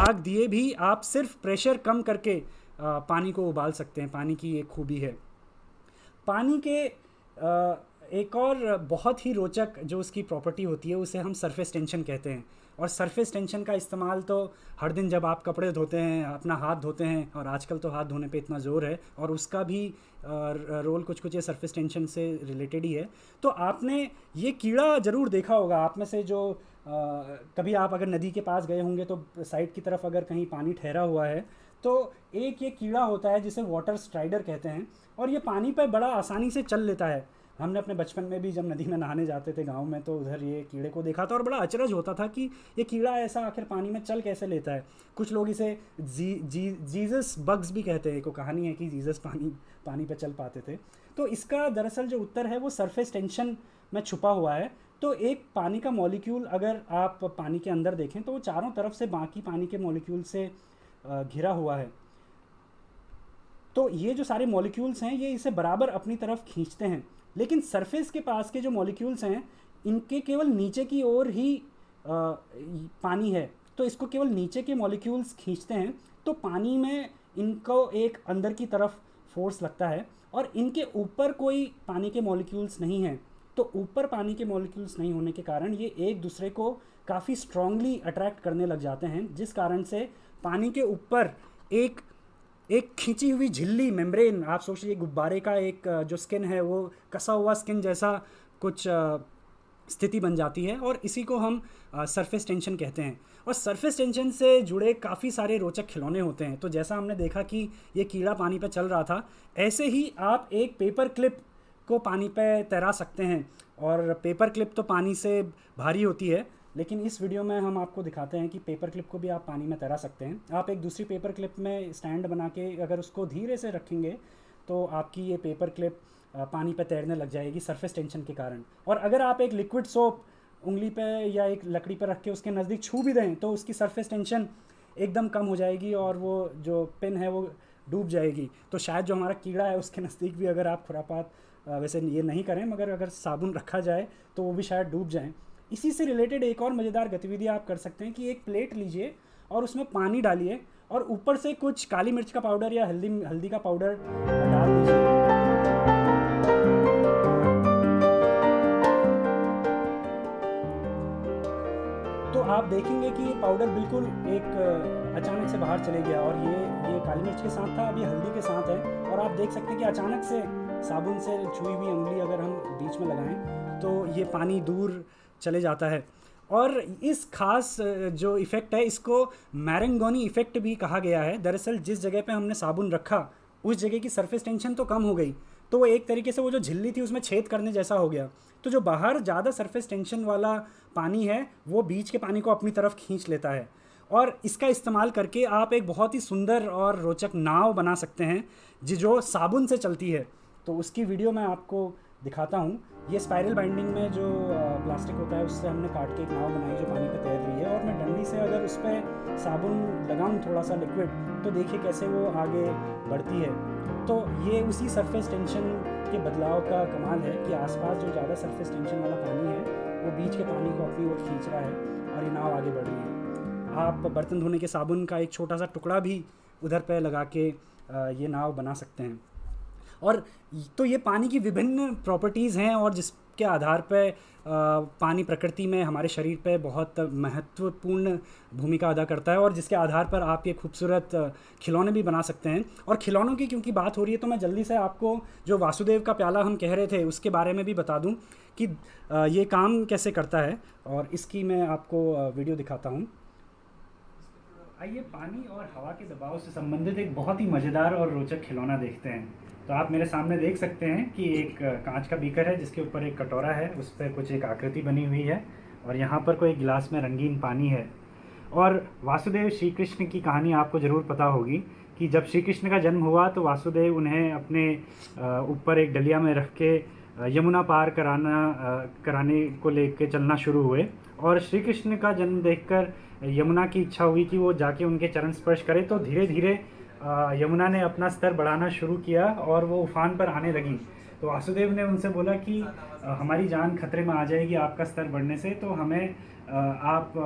झाग दिए भी आप सिर्फ प्रेशर कम करके पानी को उबाल सकते हैं। पानी की एक खूबी है। पानी के एक और बहुत ही रोचक जो उसकी प्रॉपर्टी होती है उसे हम सरफेस टेंशन कहते हैं। और सरफेस टेंशन का इस्तेमाल तो हर दिन जब आप कपड़े धोते हैं, अपना हाथ धोते हैं, और आजकल तो हाथ धोने पे इतना ज़ोर है, और उसका भी रोल कुछ कुछ ये सरफेस टेंशन से रिलेटेड ही है। तो आपने ये कीड़ा ज़रूर देखा होगा। आप में से जो कभी आप अगर नदी के पास गए होंगे तो साइड की तरफ अगर कहीं पानी ठहरा हुआ है तो एक ये कीड़ा होता है जिसे वाटर स्ट्राइडर कहते हैं, और ये पानी पर बड़ा आसानी से चल लेता है। हमने अपने बचपन में भी जब नदी में नहाने जाते थे गांव में तो उधर ये कीड़े को देखा था और बड़ा अचरज होता था कि ये कीड़ा ऐसा आखिर पानी में चल कैसे लेता है। कुछ लोग इसे जीसस बग्स भी कहते हैं। को कहानी है कि जीसस पानी पे चल पाते थे। तो इसका दरअसल जो उत्तर है वो सरफेस टेंशन में छुपा हुआ है। तो एक पानी का मॉलिक्यूल अगर आप पानी के अंदर देखें तो वो चारों तरफ से बाकी पानी के मॉलिक्यूल से घिरा हुआ है। तो ये जो सारे मॉलिक्यूल्स हैं ये इसे बराबर अपनी तरफ खींचते हैं। लेकिन सरफेस के पास के जो मॉलिक्यूल्स हैं इनके केवल नीचे की ओर ही पानी है, तो इसको केवल नीचे के मॉलिक्यूल्स खींचते हैं। तो पानी में इनको एक अंदर की तरफ फोर्स लगता है और इनके ऊपर कोई पानी के मॉलिक्यूल्स नहीं हैं। तो ऊपर पानी के मॉलिक्यूल्स नहीं होने के कारण ये एक दूसरे को काफ़ी स्ट्रांगली अट्रैक्ट करने लग जाते हैं, जिस कारण से पानी के ऊपर एक खींची हुई झिल्ली मेम्ब्रेन, आप सोचिए गुब्बारे का एक जो स्किन है वो कसा हुआ स्किन जैसा कुछ स्थिति बन जाती है, और इसी को हम सरफेस टेंशन कहते हैं। और सरफेस टेंशन से जुड़े काफ़ी सारे रोचक खिलौने होते हैं। तो जैसा हमने देखा कि ये कीड़ा पानी पे चल रहा था, ऐसे ही आप एक पेपर क्लिप को पानी पे तैरा सकते हैं। और पेपर क्लिप तो पानी से भारी होती है, लेकिन इस वीडियो में हम आपको दिखाते हैं कि पेपर क्लिप को भी आप पानी में तैरा सकते हैं। आप एक दूसरी पेपर क्लिप में स्टैंड बना के अगर उसको धीरे से रखेंगे तो आपकी ये पेपर क्लिप पानी पे तैरने लग जाएगी सरफेस टेंशन के कारण। और अगर आप एक लिक्विड सोप उंगली पे या एक लकड़ी पे रख के उसके नज़दीक छू भी दें तो उसकी सरफेस टेंशन एकदम कम हो जाएगी और वो जो पिन है वो डूब जाएगी। तो शायद जो हमारा कीड़ा है उसके नज़दीक भी अगर आप खुरापात वैसे ये नहीं करें, मगर अगर साबुन रखा जाए तो वो भी शायद डूब जाएं। इसी से रिलेटेड एक और मज़ेदार गतिविधि आप कर सकते हैं कि एक प्लेट लीजिए और उसमें पानी डालिए और ऊपर से कुछ काली मिर्च का पाउडर या हल्दी का पाउडर डाल दीजिए। तो आप देखेंगे कि ये पाउडर बिल्कुल एक अचानक से बाहर चले गया, और ये काली मिर्च के साथ था, अब ये हल्दी के साथ है। और आप देख सकते हैं कि अचानक से साबुन से छुई हुई उंगली अगर हम बीच में लगाएं तो ये पानी दूर चले जाता है। और इस खास जो इफ़ेक्ट है इसको मैरेंगोनी इफ़ेक्ट भी कहा गया है। दरअसल जिस जगह पे हमने साबुन रखा उस जगह की सरफेस टेंशन तो कम हो गई, तो वो एक तरीके से वो जो झिल्ली थी उसमें छेद करने जैसा हो गया। तो जो बाहर ज़्यादा सरफेस टेंशन वाला पानी है वो बीच के पानी को अपनी तरफ खींच लेता है। और इसका इस्तेमाल करके आप एक बहुत ही सुंदर और रोचक नाव बना सकते हैं जो साबुन से चलती है। तो उसकी वीडियो मैं आपको दिखाता हूँ। ये स्पाइरल बाइंडिंग में जो प्लास्टिक होता है उससे हमने काट के एक नाव बनाई जो पानी पे तैर रही है, और मैं डंडी से अगर उस पर साबुन लगाऊँ थोड़ा सा लिक्विड तो देखिए कैसे वो आगे बढ़ती है। तो ये उसी सरफेस टेंशन के बदलाव का कमाल है कि आसपास जो ज़्यादा सरफेस टेंशन वाला पानी है वो बीच के पानी को अपनी ओर खींच रहा है और ये नाव आगे बढ़ रही है। आप बर्तन धोने के साबुन का एक छोटा सा टुकड़ा भी उधर पे लगा के ये नाव बना सकते हैं। और तो ये पानी की विभिन्न प्रॉपर्टीज़ हैं और जिसके आधार पे पानी प्रकृति में हमारे शरीर पे बहुत महत्वपूर्ण भूमिका अदा करता है, और जिसके आधार पर आप ये खूबसूरत खिलौने भी बना सकते हैं। और खिलौनों की क्योंकि बात हो रही है तो मैं जल्दी से आपको जो वासुदेव का प्याला हम कह रहे थे उसके बारे में भी बता दूं कि ये काम कैसे करता है, और इसकी मैं आपको वीडियो दिखाता हूँ। आइए पानी और हवा के दबाव से संबंधित एक बहुत ही मज़ेदार और रोचक खिलौना देखते हैं। तो आप मेरे सामने देख सकते हैं कि एक कांच का बीकर है जिसके ऊपर एक कटोरा है, उस पर कुछ एक आकृति बनी हुई है, और यहाँ पर कोई गिलास में रंगीन पानी है। और वासुदेव श्री कृष्ण की कहानी आपको ज़रूर पता होगी कि जब श्री कृष्ण का जन्म हुआ तो वासुदेव उन्हें अपने ऊपर एक डलिया में रख के यमुना पार कराने को लेके चलना शुरू हुए। और श्री कृष्ण का जन्म देखकर यमुना की इच्छा हुई कि वो जाके उनके चरण स्पर्श करे, तो धीरे धीरे यमुना ने अपना स्तर बढ़ाना शुरू किया और वो उफान पर आने लगी। तो वासुदेव ने उनसे बोला कि हमारी जान खतरे में आ जाएगी आपका स्तर बढ़ने से, तो हमें आप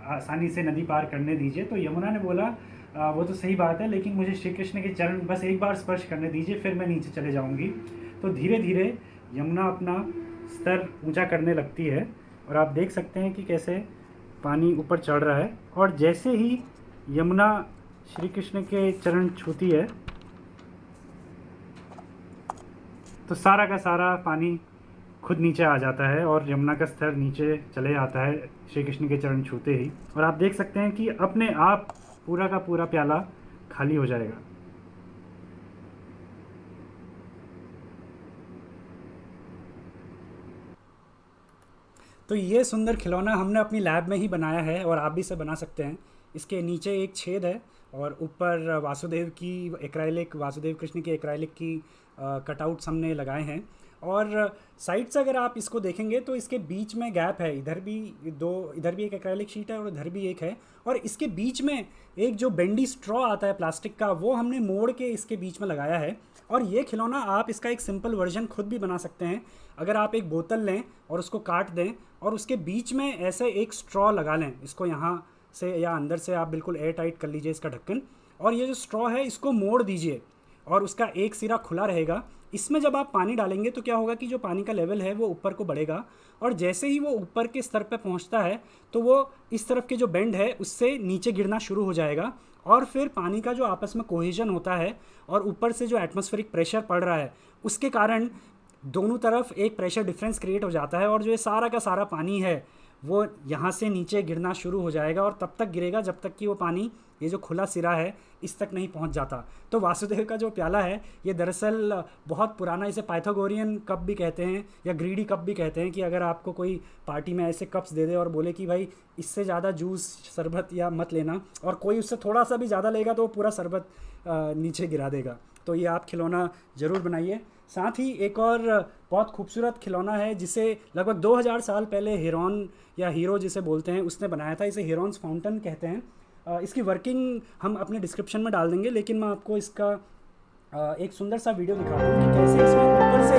आसानी से नदी पार करने दीजिए। तो यमुना ने बोला वो तो सही बात है, लेकिन मुझे श्री कृष्ण के चरण बस एक बार स्पर्श करने दीजिए, फिर मैं नीचे चले जाऊंगी। तो धीरे धीरे यमुना अपना स्तर ऊंचा करने लगती है और आप देख सकते हैं कि कैसे पानी ऊपर चढ़ रहा है। और जैसे ही यमुना श्री कृष्ण के चरण छूती है तो सारा का सारा पानी खुद नीचे आ जाता है और यमुना का स्तर नीचे चले जाता है श्री कृष्ण के चरण छूते ही। और आप देख सकते हैं कि अपने आप पूरा का पूरा प्याला खाली हो जाएगा। तो ये सुंदर खिलौना हमने अपनी लैब में ही बनाया है और आप भी इसे बना सकते हैं। इसके नीचे एक छेद है और ऊपर वासुदेव कृष्ण की एक्राइलिक की कटआउट्स हमने लगाए हैं। और साइड से अगर आप इसको देखेंगे तो इसके बीच में गैप है, इधर भी एक एक्राइलिक शीट है और इधर भी एक है। और इसके बीच में एक जो बेंडी स्ट्रॉ आता है प्लास्टिक का, वो हमने मोड़ के इसके बीच में लगाया है। और ये खिलौना आप इसका एक सिंपल वर्जन खुद भी बना सकते हैं। अगर आप एक बोतल लें और उसको काट दें और उसके बीच में ऐसे एक स्ट्रॉ लगा लें, इसको यहाँ से या अंदर से आप बिल्कुल एयर टाइट कर लीजिए इसका ढक्कन, और ये जो स्ट्रॉ है इसको मोड़ दीजिए और उसका एक सिरा खुला रहेगा। इसमें जब आप पानी डालेंगे तो क्या होगा कि जो पानी का लेवल है वो ऊपर को बढ़ेगा, और जैसे ही वो ऊपर के स्तर पर पहुंचता है तो वो इस तरफ के जो बेंड है उससे नीचे गिरना शुरू हो जाएगा। और फिर पानी का जो आपस में कोहेजन होता है और ऊपर से जो एटमॉस्फेरिक प्रेशर पड़ रहा है उसके कारण दोनों तरफ एक प्रेशर डिफरेंस क्रिएट हो जाता है और जो ये सारा का सारा पानी है वो यहाँ से नीचे गिरना शुरू हो जाएगा और तब तक गिरेगा जब तक कि वो पानी, ये जो खुला सिरा है, इस तक नहीं पहुँच जाता। तो वासुदेव का जो प्याला है ये दरअसल बहुत पुराना, इसे पाइथागोरियन कप भी कहते हैं या ग्रीडी कप भी कहते हैं, कि अगर आपको कोई पार्टी में ऐसे कप्स दे दे और बोले कि भाई इससे ज़्यादा जूस शरबत या मत लेना, और कोई उससे थोड़ा सा भी ज़्यादा लेगा तो वो पूरा शरबत नीचे गिरा देगा। तो ये आप खिलौना ज़रूर बनाइए। साथ ही एक और बहुत खूबसूरत खिलौना है जिसे लगभग 2000 साल पहले हिरोन या हीरो जिसे बोलते हैं उसने बनाया था। इसे हिरोन्स फाउंटेन कहते हैं। इसकी वर्किंग हम अपने डिस्क्रिप्शन में डाल देंगे, लेकिन मैं आपको इसका एक सुंदर सा वीडियो दिखाता हूँ कि कैसे इसमें ऊपर से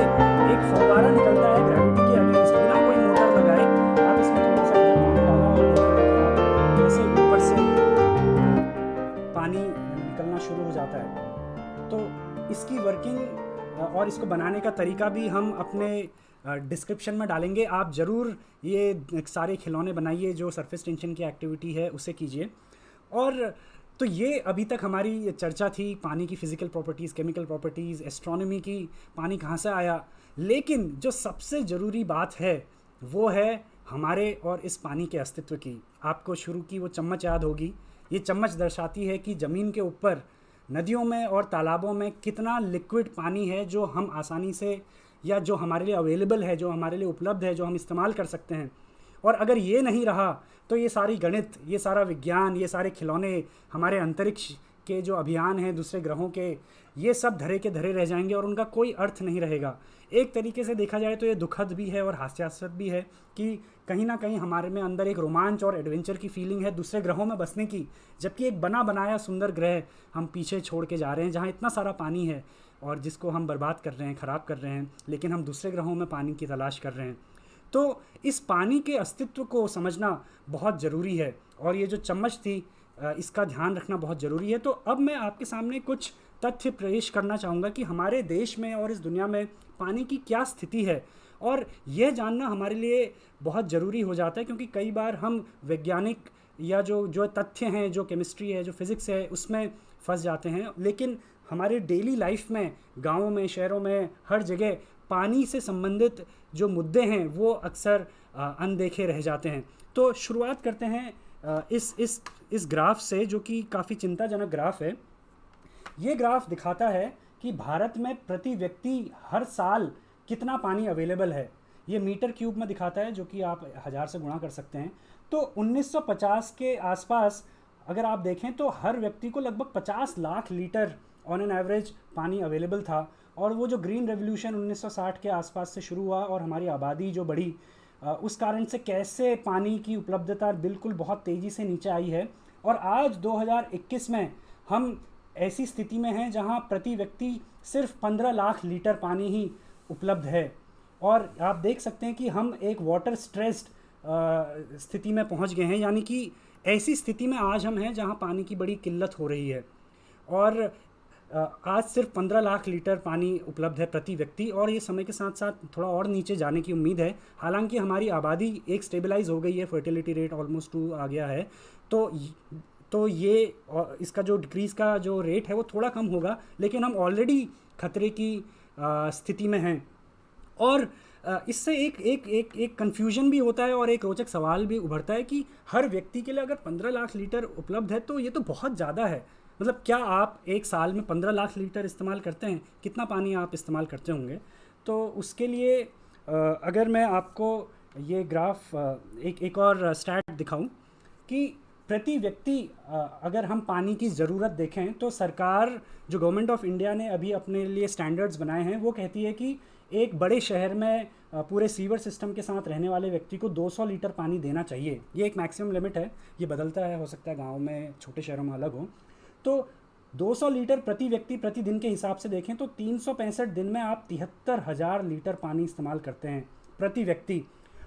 एक फव्वारा निकलता है ग्रेविटी के अगेंस्ट, बिना कोई मोटर लगाए। आप इसमें थोड़ा सा पानी डाला और देखेंगे कैसे ऊपर से पानी निकलना शुरू हो जाता है। तो इसकी वर्किंग और इसको बनाने का तरीका भी हम अपने डिस्क्रिप्शन में डालेंगे। आप ज़रूर ये सारे खिलौने बनाइए, जो सरफेस टेंशन की एक्टिविटी है उसे कीजिए। और तो ये अभी तक हमारी चर्चा थी पानी की physical properties, chemical properties, astronomy की, पानी कहाँ से आया। लेकिन जो सबसे ज़रूरी बात है वो है हमारे और इस पानी के अस्तित्व की। आपको शुरू की वो चम्मच याद होगी। ये चम्मच दर्शाती है कि ज़मीन के ऊपर नदियों में और तालाबों में कितना लिक्विड पानी है जो हम आसानी से, या जो हमारे लिए अवेलेबल है, जो हमारे लिए उपलब्ध है, जो हम इस्तेमाल कर सकते हैं। और अगर ये नहीं रहा तो ये सारी गणित, ये सारा विज्ञान, ये सारे खिलौने, हमारे अंतरिक्ष के जो अभियान हैं दूसरे ग्रहों के, ये सब धरे के धरे रह जाएंगे और उनका कोई अर्थ नहीं रहेगा। एक तरीके से देखा जाए तो ये दुखद भी है और हास्यास्पद भी है कि कहीं ना कहीं हमारे में अंदर एक रोमांच और एडवेंचर की फीलिंग है दूसरे ग्रहों में बसने की, जबकि एक बना बनाया सुंदर ग्रह हम पीछे छोड़ के जा रहे हैं जहाँ इतना सारा पानी है और जिसको हम बर्बाद कर रहे हैं, ख़राब कर रहे हैं, लेकिन हम दूसरे ग्रहों में पानी की तलाश कर रहे हैं। तो इस पानी के अस्तित्व को समझना बहुत ज़रूरी है और ये जो चम्मच थी इसका ध्यान रखना बहुत ज़रूरी है। तो अब मैं आपके सामने कुछ तथ्य पेश करना चाहूँगा कि हमारे देश में और इस दुनिया में पानी की क्या स्थिति है, और यह जानना हमारे लिए बहुत ज़रूरी हो जाता है क्योंकि कई बार हम वैज्ञानिक या जो तथ्य हैं, जो केमिस्ट्री है, जो फिज़िक्स है, उसमें फंस जाते हैं, लेकिन हमारे डेली लाइफ में, गाँवों में, शहरों में, हर जगह पानी से संबंधित जो मुद्दे हैं वो अक्सर अनदेखे रह जाते हैं। तो शुरुआत करते हैं इस ग्राफ से, जो कि काफ़ी चिंताजनक ग्राफ है। ये ग्राफ दिखाता है कि भारत में प्रति व्यक्ति हर साल कितना पानी अवेलेबल है। ये मीटर क्यूब में दिखाता है, जो कि आप 1000 से गुणा कर सकते हैं। तो 1950 के आसपास अगर आप देखें तो हर व्यक्ति को लगभग 50 lakh litre on an average पानी अवेलेबल था। और वो जो ग्रीन रेवोल्यूशन 1960 के आसपास से शुरू हुआ और हमारी आबादी जो बढ़ी, उस कारण से कैसे पानी की उपलब्धता बिल्कुल बहुत तेज़ी से नीचे आई है। और आज 2021 में हम ऐसी स्थिति में हैं जहां प्रति व्यक्ति सिर्फ 15 लाख लीटर पानी ही उपलब्ध है। और आप देख सकते हैं कि हम एक वाटर स्ट्रेस्ड स्थिति में पहुंच गए हैं, यानी कि ऐसी स्थिति में आज हम हैं जहां पानी की बड़ी किल्लत हो रही है। और आज सिर्फ 15 लाख लीटर पानी उपलब्ध है प्रति व्यक्ति, और ये समय के साथ साथ थोड़ा और नीचे जाने की उम्मीद है। हालांकि हमारी आबादी एक स्टेबलाइज हो गई है, फर्टिलिटी रेट ऑलमोस्ट 2 आ गया है, तो ये इसका जो डिक्रीज़ का जो रेट है वो थोड़ा कम होगा, लेकिन हम ऑलरेडी खतरे की स्थिति में हैं। और इससे एक कन्फ्यूजन भी होता है और एक रोचक सवाल भी उभरता है कि हर व्यक्ति के लिए अगर 15 लाख लीटर उपलब्ध है तो ये तो बहुत ज़्यादा है। मतलब क्या आप एक साल में 15 लाख लीटर इस्तेमाल करते हैं? कितना पानी आप इस्तेमाल करते होंगे? तो उसके लिए अगर मैं आपको ये ग्राफ एक और स्टैट दिखाऊं कि प्रति व्यक्ति अगर हम पानी की ज़रूरत देखें तो सरकार, जो गवर्नमेंट ऑफ इंडिया ने अभी अपने लिए स्टैंडर्ड्स बनाए हैं, वो कहती है कि एक बड़े शहर में पूरे सीवर सिस्टम के साथ रहने वाले व्यक्ति को 200 लीटर पानी देना चाहिए। ये एक मैक्सिमम लिमिट है, ये बदलता है, हो सकता है गाँव में, छोटे शहरों में अलग हो। तो 200 लीटर प्रति व्यक्ति प्रति दिन के हिसाब से देखें तो 365 दिन में आप 73,000 लीटर पानी इस्तेमाल करते हैं प्रति व्यक्ति।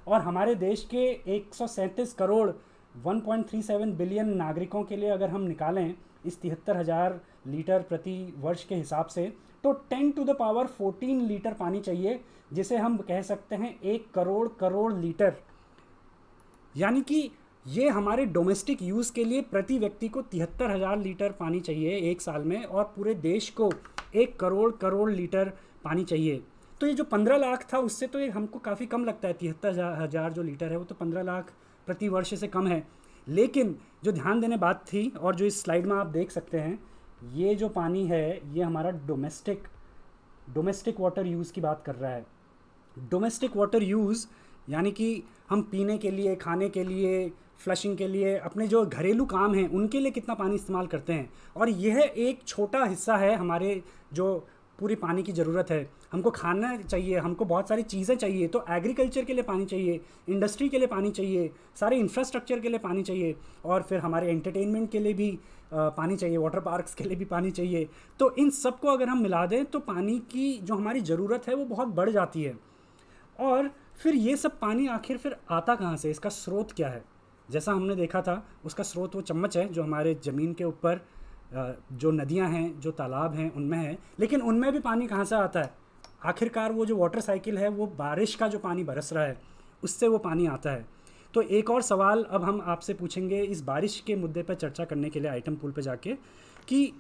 और हमारे देश के 137 करोड़ 1.37 बिलियन नागरिकों के लिए अगर हम निकालें इस 73,000 लीटर प्रति वर्ष के हिसाब से, तो 10 टू द पावर 14 लीटर पानी चाहिए, जिसे हम कह सकते हैं 1 करोड़ करोड़ लीटर। यानी कि ये हमारे डोमेस्टिक यूज़ के लिए प्रति व्यक्ति को 73,000 लीटर पानी चाहिए एक साल में, और पूरे देश को 1 करोड़ करोड़ लीटर पानी चाहिए। तो ये जो 15 लाख था उससे तो ये हमको काफ़ी कम लगता है। 73,000 जो लीटर है वो तो 15 लाख प्रति वर्ष से कम है। लेकिन जो ध्यान देने बात थी, और जो इस स्लाइड में आप देख सकते हैं, ये जो पानी है ये हमारा डोमेस्टिक वाटर यूज़ की बात कर रहा है। डोमेस्टिक वाटर यूज़ यानी कि हम पीने के लिए, खाने के लिए, फ्लशिंग के लिए, अपने जो घरेलू काम हैं उनके लिए कितना पानी इस्तेमाल करते हैं। और यह एक छोटा हिस्सा है हमारे जो पूरी पानी की ज़रूरत है। हमको खाना चाहिए, हमको बहुत सारी चीज़ें चाहिए, तो एग्रीकल्चर के लिए पानी चाहिए, इंडस्ट्री के लिए पानी चाहिए, सारे इंफ्रास्ट्रक्चर के लिए पानी चाहिए, और फिर हमारे एंटरटेनमेंट के लिए भी पानी चाहिए, वाटर पार्क्स के लिए भी पानी चाहिए। तो इन सब को अगर हम मिला दें तो पानी की जो हमारी ज़रूरत है वो बहुत बढ़ जाती है। और फिर ये सब पानी आखिर फिर आता कहाँ से? इसका स्रोत क्या है? जैसा हमने देखा था, उसका स्रोत वो चम्मच है जो हमारे ज़मीन के ऊपर जो नदियाँ हैं, जो तालाब हैं, उनमें है। लेकिन उनमें भी पानी कहाँ से आता है? आखिरकार वो जो वाटर साइकिल है, वो बारिश का जो पानी बरस रहा है उससे वो पानी आता है। तो एक और सवाल अब हम आपसे पूछेंगे इस बारिश के मुद्दे पर चर्चा करने के लिए आइटम पूल पे जाके, कि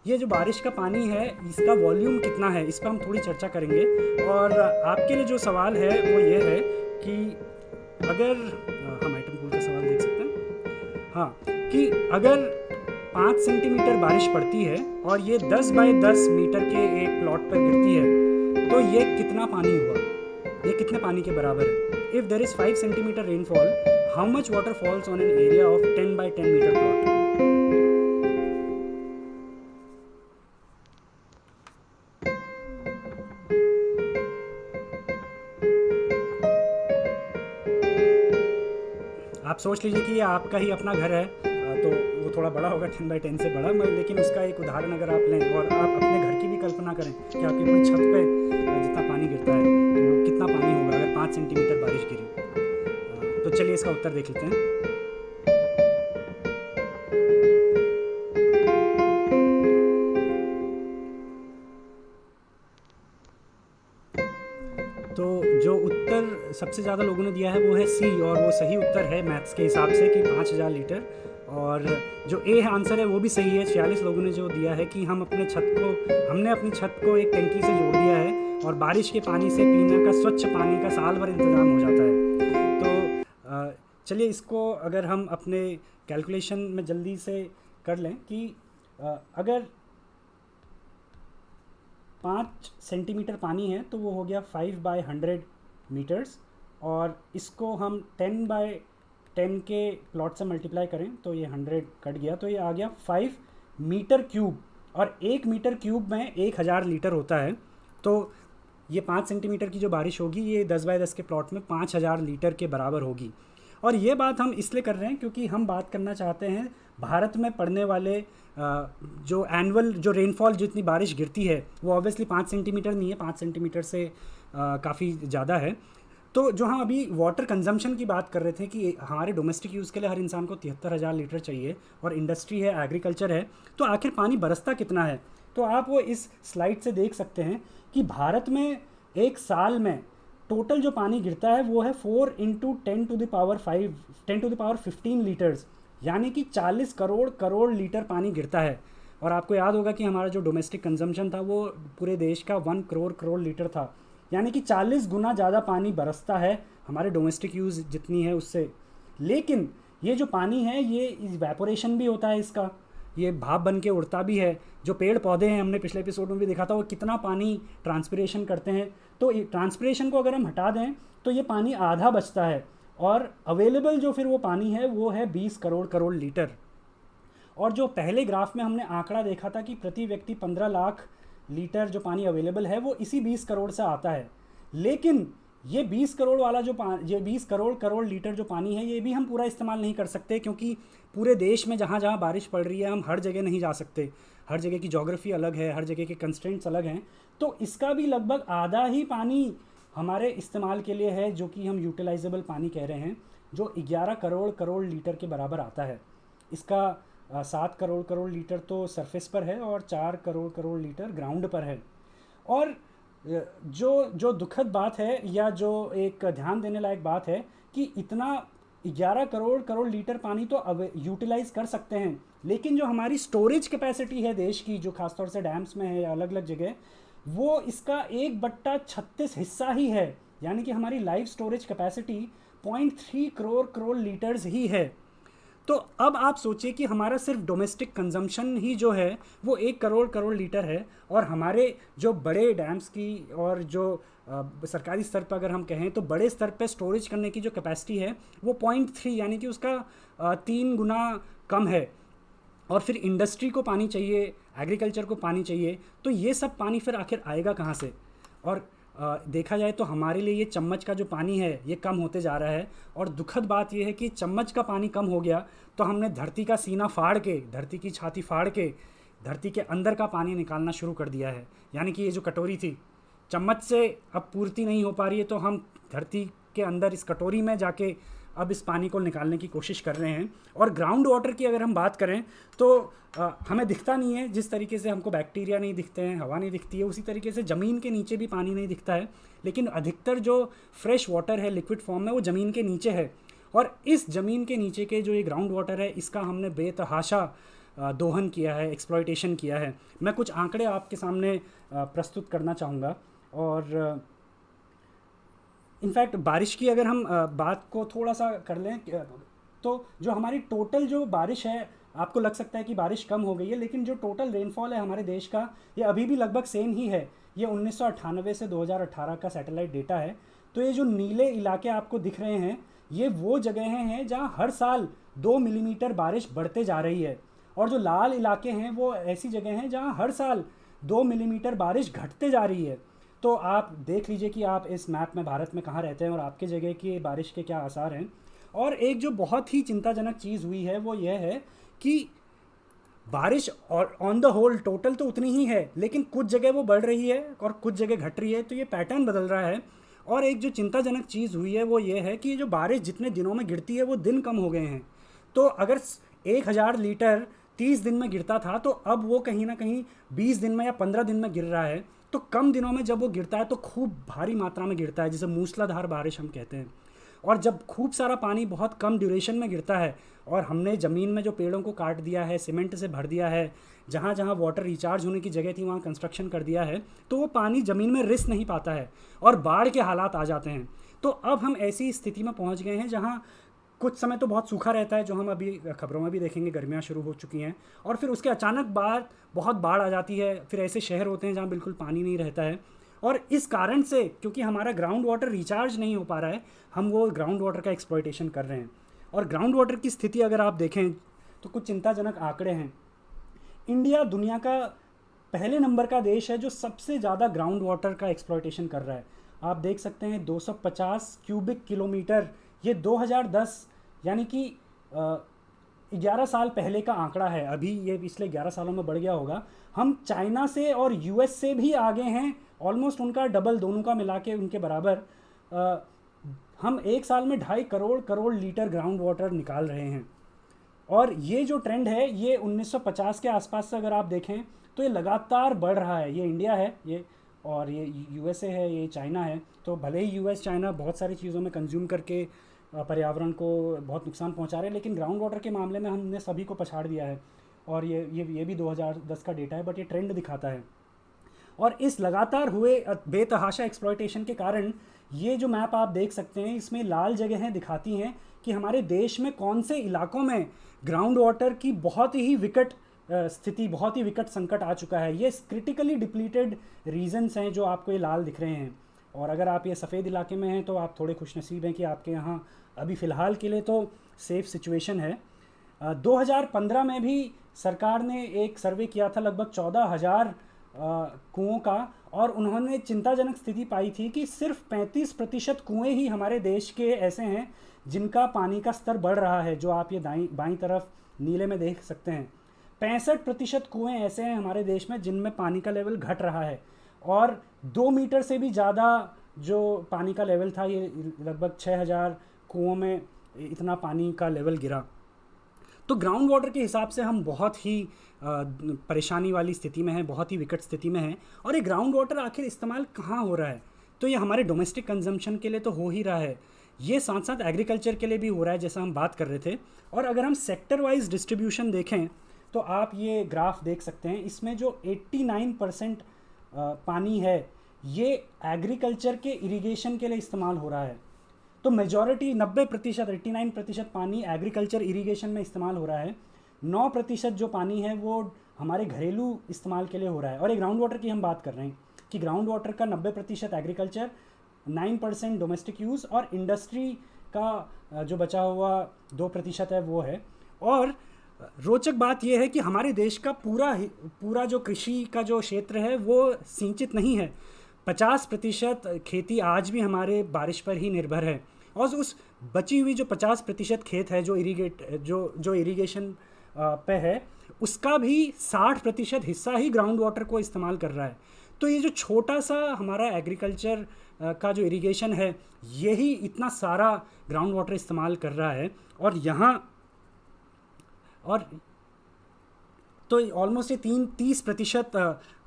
ये जो बारिश का पानी है इसका वॉल्यूम कितना है, इस पर हम थोड़ी चर्चा करेंगे। और आपके लिए जो सवाल है वो ये है कि अगर हम आइटम पूल का सवाल देख सकते हैं, हाँ, कि अगर 5 सेंटीमीटर बारिश पड़ती है और ये 10 बाय 10 मीटर के एक प्लॉट पर गिरती है, तो ये कितना पानी हुआ? ये कितने पानी के बराबर है? If there is 5 centimetre rainfall, how much water falls on an area of 10 by 10 metre plot? आप सोच लीजिए कि ये आपका ही अपना घर है, तो वो थोड़ा बड़ा होगा, 10 बाई 10 से बड़ा, लेकिन उसका एक उदाहरण अगर आप लें और आप अपने घर की भी कल्पना करें कि आपकी कोई छत पे जितना पानी गिरता है तो वो कितना पानी होगा अगर 5 सेंटीमीटर बारिश गिरी। तो चलिए इसका उत्तर देख लेते हैं। तो जो उत्तर सबसे ज़्यादा लोगों ने दिया है वो है सी, और वो सही उत्तर है मैथ्स के हिसाब से कि 5,000 लीटर। और जो ए आंसर है वो भी सही है। 46 लोगों ने जो दिया है कि हमने अपनी छत को एक टंकी से जोड़ दिया है और बारिश के पानी से पीने का स्वच्छ पानी का साल भर इंतज़ाम हो जाता है। तो चलिए इसको अगर हम अपने कैलकुलेशन में जल्दी से कर लें कि अगर 5 सेंटीमीटर पानी है तो वो हो गया 5 बाय 100 मीटर्स, और इसको हम 10 बाय 10 के प्लॉट से मल्टीप्लाई करें तो ये 100 कट गया, तो ये आ गया 5 मीटर क्यूब। और 1 मीटर क्यूब में 1000 लीटर होता है। तो ये 5 सेंटीमीटर की जो बारिश होगी ये 10 बाय 10 के प्लॉट में 5000 लीटर के बराबर होगी। और ये बात हम इसलिए कर रहे हैं क्योंकि हम बात करना चाहते हैं भारत में पड़ने वाले जो एनुअल जो रेनफॉल, जितनी बारिश गिरती है वो ऑब्वियसली 5 सेंटीमीटर नहीं है, 5 सेंटीमीटर से काफ़ी ज़्यादा है। तो जो हम अभी वाटर कंजम्पशन की बात कर रहे थे कि हमारे डोमेस्टिक यूज़ के लिए हर इंसान को 73,000 लीटर चाहिए, और इंडस्ट्री है, एग्रीकल्चर है, तो आखिर पानी बरसता कितना है? तो आप वो इस स्लाइड से देख सकते हैं कि भारत में एक साल में टोटल जो पानी गिरता है वो है 4 into 10 to the power 15 litres, यानी कि 40 करोड़ करोड़ लीटर पानी गिरता है। और आपको याद होगा कि हमारा जो डोमेस्टिक कंजम्पशन था वो पूरे देश का 1 करोड़ करोड़ लीटर था, यानी कि 40 गुना ज़्यादा पानी बरसता है हमारे डोमेस्टिक यूज़ जितनी है उससे। लेकिन ये जो पानी है ये इवेपोरेशन भी होता है इसका, ये भाप बन के उड़ता भी है। जो पेड़ पौधे हैं, हमने पिछले एपिसोड में भी देखा था, वो कितना पानी ट्रांसपिरेशन करते हैं। तो ट्रांसपिरेशन को अगर हम हटा दें तो ये पानी आधा बचता है, और अवेलेबल जो फिर वो पानी है वो है 20 करोड़ करोड़ लीटर। और जो पहले ग्राफ में हमने आंकड़ा देखा था कि प्रति व्यक्ति 15 लाख लीटर जो पानी अवेलेबल है वो इसी 20 करोड़ से आता है। लेकिन ये 20 करोड़ वाला ये 20 करोड़ करोड़ लीटर जो पानी है ये भी हम पूरा इस्तेमाल नहीं कर सकते, क्योंकि पूरे देश में जहाँ जहाँ बारिश पड़ रही है हम हर जगह नहीं जा सकते। हर जगह की ज्योग्राफी अलग है, हर जगह के कंस्ट्रेंट्स अलग हैं। तो इसका भी लगभग आधा ही पानी हमारे इस्तेमाल के लिए है, जो कि हम यूटिलाइजेबल पानी कह रहे हैं, जो 11 करोड़ करोड़ लीटर के बराबर आता है। इसका 7 करोड़ करोड़ लीटर तो सरफेस पर है और 4 करोड़ करोड़ लीटर ग्राउंड पर है। और जो दुखद बात है, या जो एक ध्यान देने लायक बात है, कि इतना 11 करोड़ करोड़ लीटर पानी तो अब यूटिलाइज कर सकते हैं, लेकिन जो हमारी स्टोरेज कैपेसिटी है देश की, जो खासतौर से डैम्स में है या अलग अलग जगह, वो इसका 1/36 हिस्सा ही है। यानी कि हमारी live storage capacity 0.3 crore crore litres ही है। तो अब आप सोचिए कि हमारा सिर्फ डोमेस्टिक कंजम्पशन ही जो है वो 1 करोड़ करोड़ लीटर है, और हमारे जो बड़े डैम्स की और जो सरकारी स्तर पर अगर हम कहें तो बड़े स्तर पर स्टोरेज करने की जो कैपेसिटी है वो 0.3, यानी कि उसका 3 गुना कम है। और फिर इंडस्ट्री को पानी चाहिए, एग्रीकल्चर को पानी चाहिए, तो ये सब पानी फिर आखिर आएगा कहाँ से? और देखा जाए तो हमारे लिए ये चम्मच का जो पानी है ये कम होते जा रहा है। और दुखद बात ये है कि चम्मच का पानी कम हो गया तो हमने धरती का सीना फाड़ के, धरती की छाती फाड़ के धरती के अंदर का पानी निकालना शुरू कर दिया है। यानी कि ये जो कटोरी थी, चम्मच से अब पूर्ति नहीं हो पा रही है, तो हम धरती के अंदर इस कटोरी में जाके अब इस पानी को निकालने की कोशिश कर रहे हैं। और ग्राउंड वाटर की अगर हम बात करें तो हमें दिखता नहीं है, जिस तरीके से हमको बैक्टीरिया नहीं दिखते हैं, हवा नहीं दिखती है, उसी तरीके से ज़मीन के नीचे भी पानी नहीं दिखता है। लेकिन अधिकतर जो फ्रेश वाटर है लिक्विड फॉर्म में वो ज़मीन के नीचे है। और इस ज़मीन के नीचे के जो ये ग्राउंड वाटर है इसका हमने बेतहाशा दोहन किया है, एक्सप्लॉयटेशन किया है। मैं कुछ आंकड़े आपके सामने प्रस्तुत करना चाहूँगा। और इनफैक्ट बारिश की अगर हम बात को थोड़ा सा कर लें तो जो हमारी टोटल जो बारिश है, आपको लग सकता है कि बारिश कम हो गई है, लेकिन जो टोटल रेनफॉल है हमारे देश का ये अभी भी लगभग सेम ही है। ये 1998 से 2018 का सैटेलाइट डेटा है। तो ये जो नीले इलाके आपको दिख रहे हैं ये वो जगहें हैं जहाँ हर साल 2 मिलीमीटर बारिश बढ़ते जा रही है, और जो लाल इलाके हैं वो ऐसी जगह हैं जहाँ हर साल 2 मिलीमीटर बारिश घटते जा रही है। तो आप देख लीजिए कि आप इस मैप में भारत में कहाँ रहते हैं और आपके जगह की बारिश के क्या आसार हैं। और एक जो बहुत ही चिंताजनक चीज़ हुई है वो ये है कि बारिश और ऑन द होल टोटल तो उतनी ही है, लेकिन कुछ जगह वो बढ़ रही है और कुछ जगह घट रही है, तो ये पैटर्न बदल रहा है। और एक जो चिंताजनक चीज़ हुई है वो ये है कि जो बारिश जितने दिनों में गिरती है वो दिन कम हो गए हैं। तो अगर 1000 लीटर 30 दिन में गिरता था तो अब वो कहीं ना कहीं 20 दिन में या 15 दिन में गिर रहा है। तो कम दिनों में जब वो गिरता है तो खूब भारी मात्रा में गिरता है, जिसे मूसलाधार बारिश हम कहते हैं। और जब खूब सारा पानी बहुत कम ड्यूरेशन में गिरता है और हमने ज़मीन में जो पेड़ों को काट दिया है, सीमेंट से भर दिया है, जहाँ जहाँ वाटर रिचार्ज होने की जगह थी वहाँ कंस्ट्रक्शन कर दिया है, तो वो पानी ज़मीन में रिस नहीं पाता है और बाढ़ के हालात आ जाते हैं। तो अब हम ऐसी स्थिति में पहुँच गए हैं जहाँ कुछ समय तो बहुत सूखा रहता है, जो हम अभी खबरों में भी देखेंगे, गर्मियाँ शुरू हो चुकी हैं, और फिर उसके अचानक बाद बहुत बाढ़ आ जाती है। फिर ऐसे शहर होते हैं जहाँ बिल्कुल पानी नहीं रहता है। और इस कारण से, क्योंकि हमारा ग्राउंड वाटर रिचार्ज नहीं हो पा रहा है, हम वो ग्राउंड वाटर का एक्सप्लॉयटेशन कर रहे हैं। और ग्राउंड वाटर की स्थिति अगर आप देखें तो कुछ चिंताजनक आंकड़े हैं। इंडिया दुनिया का पहले नंबर का देश है जो सबसे ज़्यादा ग्राउंड वाटर का एक्सप्लॉयटेशन कर रहा है। आप देख सकते हैं 250 क्यूबिक किलोमीटर, ये 2010 यानी कि 11 साल पहले का आंकड़ा है, अभी ये पिछले 11 सालों में बढ़ गया होगा। हम चाइना से और यूएस से भी आगे हैं, ऑलमोस्ट उनका डबल, दोनों का मिला के उनके बराबर। अ, हम एक साल में 2.5 करोड़ लीटर ग्राउंड वाटर निकाल रहे हैं। और ये जो ट्रेंड है ये 1950 के आसपास से अगर आप देखें तो ये लगातार बढ़ रहा है। ये इंडिया है ये, और ये यूएसए है, ये चाइना है। तो भले ही यूएस चाइना बहुत सारी चीज़ों में कंज्यूम करके पर्यावरण को बहुत नुकसान पहुंचा रहे हैं, लेकिन ग्राउंड वाटर के मामले में हमने सभी को पछाड़ दिया है। और ये भी 2010 का डेटा है, बट ये ट्रेंड दिखाता है। और इस लगातार हुए बेतहाशा एक्सप्लॉयटेशन के कारण ये जो मैप आप देख सकते हैं, इसमें लाल जगहें दिखाती हैं कि हमारे देश में कौन से इलाकों में ग्राउंड वाटर की बहुत ही विकट स्थिति, बहुत ही विकट संकट आ चुका है। ये क्रिटिकली डिप्लीटेड रीजन्स हैं जो आपको ये लाल दिख रहे हैं। और अगर आप ये सफ़ेद इलाके में हैं तो आप थोड़े खुशनसीब हैं कि आपके यहाँ अभी फ़िलहाल के लिए तो सेफ़ सिचुएशन है। 2015 में भी सरकार ने एक सर्वे किया था लगभग 14,000 कुओं का, और उन्होंने चिंताजनक स्थिति पाई थी कि सिर्फ 35% कुएँ ही हमारे देश के ऐसे हैं जिनका पानी का स्तर बढ़ रहा है, जो आप ये बाईं तरफ नीले में देख सकते हैं। 65% कुएँ ऐसे हैं हमारे देश में जिनमें पानी का लेवल घट रहा है, और 2 मीटर से भी ज़्यादा जो पानी का लेवल था, ये लगभग 6,000 कुओं में इतना पानी का लेवल गिरा। तो ग्राउंड वाटर के हिसाब से हम बहुत ही परेशानी वाली स्थिति में हैं, बहुत ही विकट स्थिति में हैं। और ये ग्राउंड वाटर आखिर इस्तेमाल कहाँ हो रहा है? तो ये हमारे डोमेस्टिक कंजम्पशन के लिए तो हो ही रहा है, ये साथ साथ एग्रीकल्चर के लिए भी हो रहा है, जैसा हम बात कर रहे थे। और अगर हम सेक्टर वाइज डिस्ट्रीब्यूशन देखें तो आप ये ग्राफ देख सकते हैं, इसमें जो 89% पानी है ये एग्रीकल्चर के इरिगेशन के लिए इस्तेमाल हो रहा है। तो मेजॉरिटी 90%, 89% पानी एग्रीकल्चर इरिगेशन में इस्तेमाल हो रहा है। 9% जो पानी है वो हमारे घरेलू इस्तेमाल के लिए हो रहा है। और ये ग्राउंड वाटर की हम बात कर रहे हैं कि ग्राउंड वाटर का 90% एग्रीकल्चर, 9% डोमेस्टिक यूज़, और इंडस्ट्री का जो बचा हुआ 2% है वो है। और रोचक बात यह है कि हमारे देश का पूरा जो कृषि का जो क्षेत्र है वो सिंचित नहीं है। 50% खेती आज भी हमारे बारिश पर ही निर्भर है, और उस बची हुई जो 50% खेत है जो इरिगेशन पे है, उसका भी 60% हिस्सा ही ग्राउंड वाटर को इस्तेमाल कर रहा है। तो ये जो छोटा सा हमारा एग्रीकल्चर का जो इरिगेशन है, यही इतना सारा ग्राउंड वाटर इस्तेमाल कर रहा है। और यहाँ और तो ऑलमोस्ट ये 30%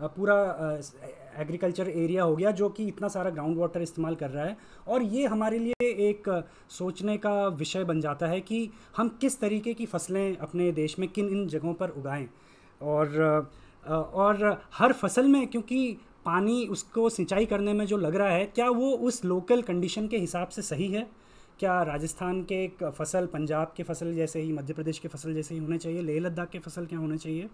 पूरा एग्रीकल्चर एरिया हो गया जो कि इतना सारा ग्राउंड वाटर इस्तेमाल कर रहा है। और ये हमारे लिए एक सोचने का विषय बन जाता है कि हम किस तरीके की फसलें अपने देश में किन इन जगहों पर उगाएं। और हर फसल में, क्योंकि पानी उसको सिंचाई करने में जो लग रहा है, क्या वो उस लोकल कंडीशन के हिसाब से सही है? क्या राजस्थान के फसल पंजाब के फसल जैसे ही, मध्य प्रदेश के फसल जैसे ही होने चाहिए? लेह लद्दाख के फसल क्या होने चाहिए,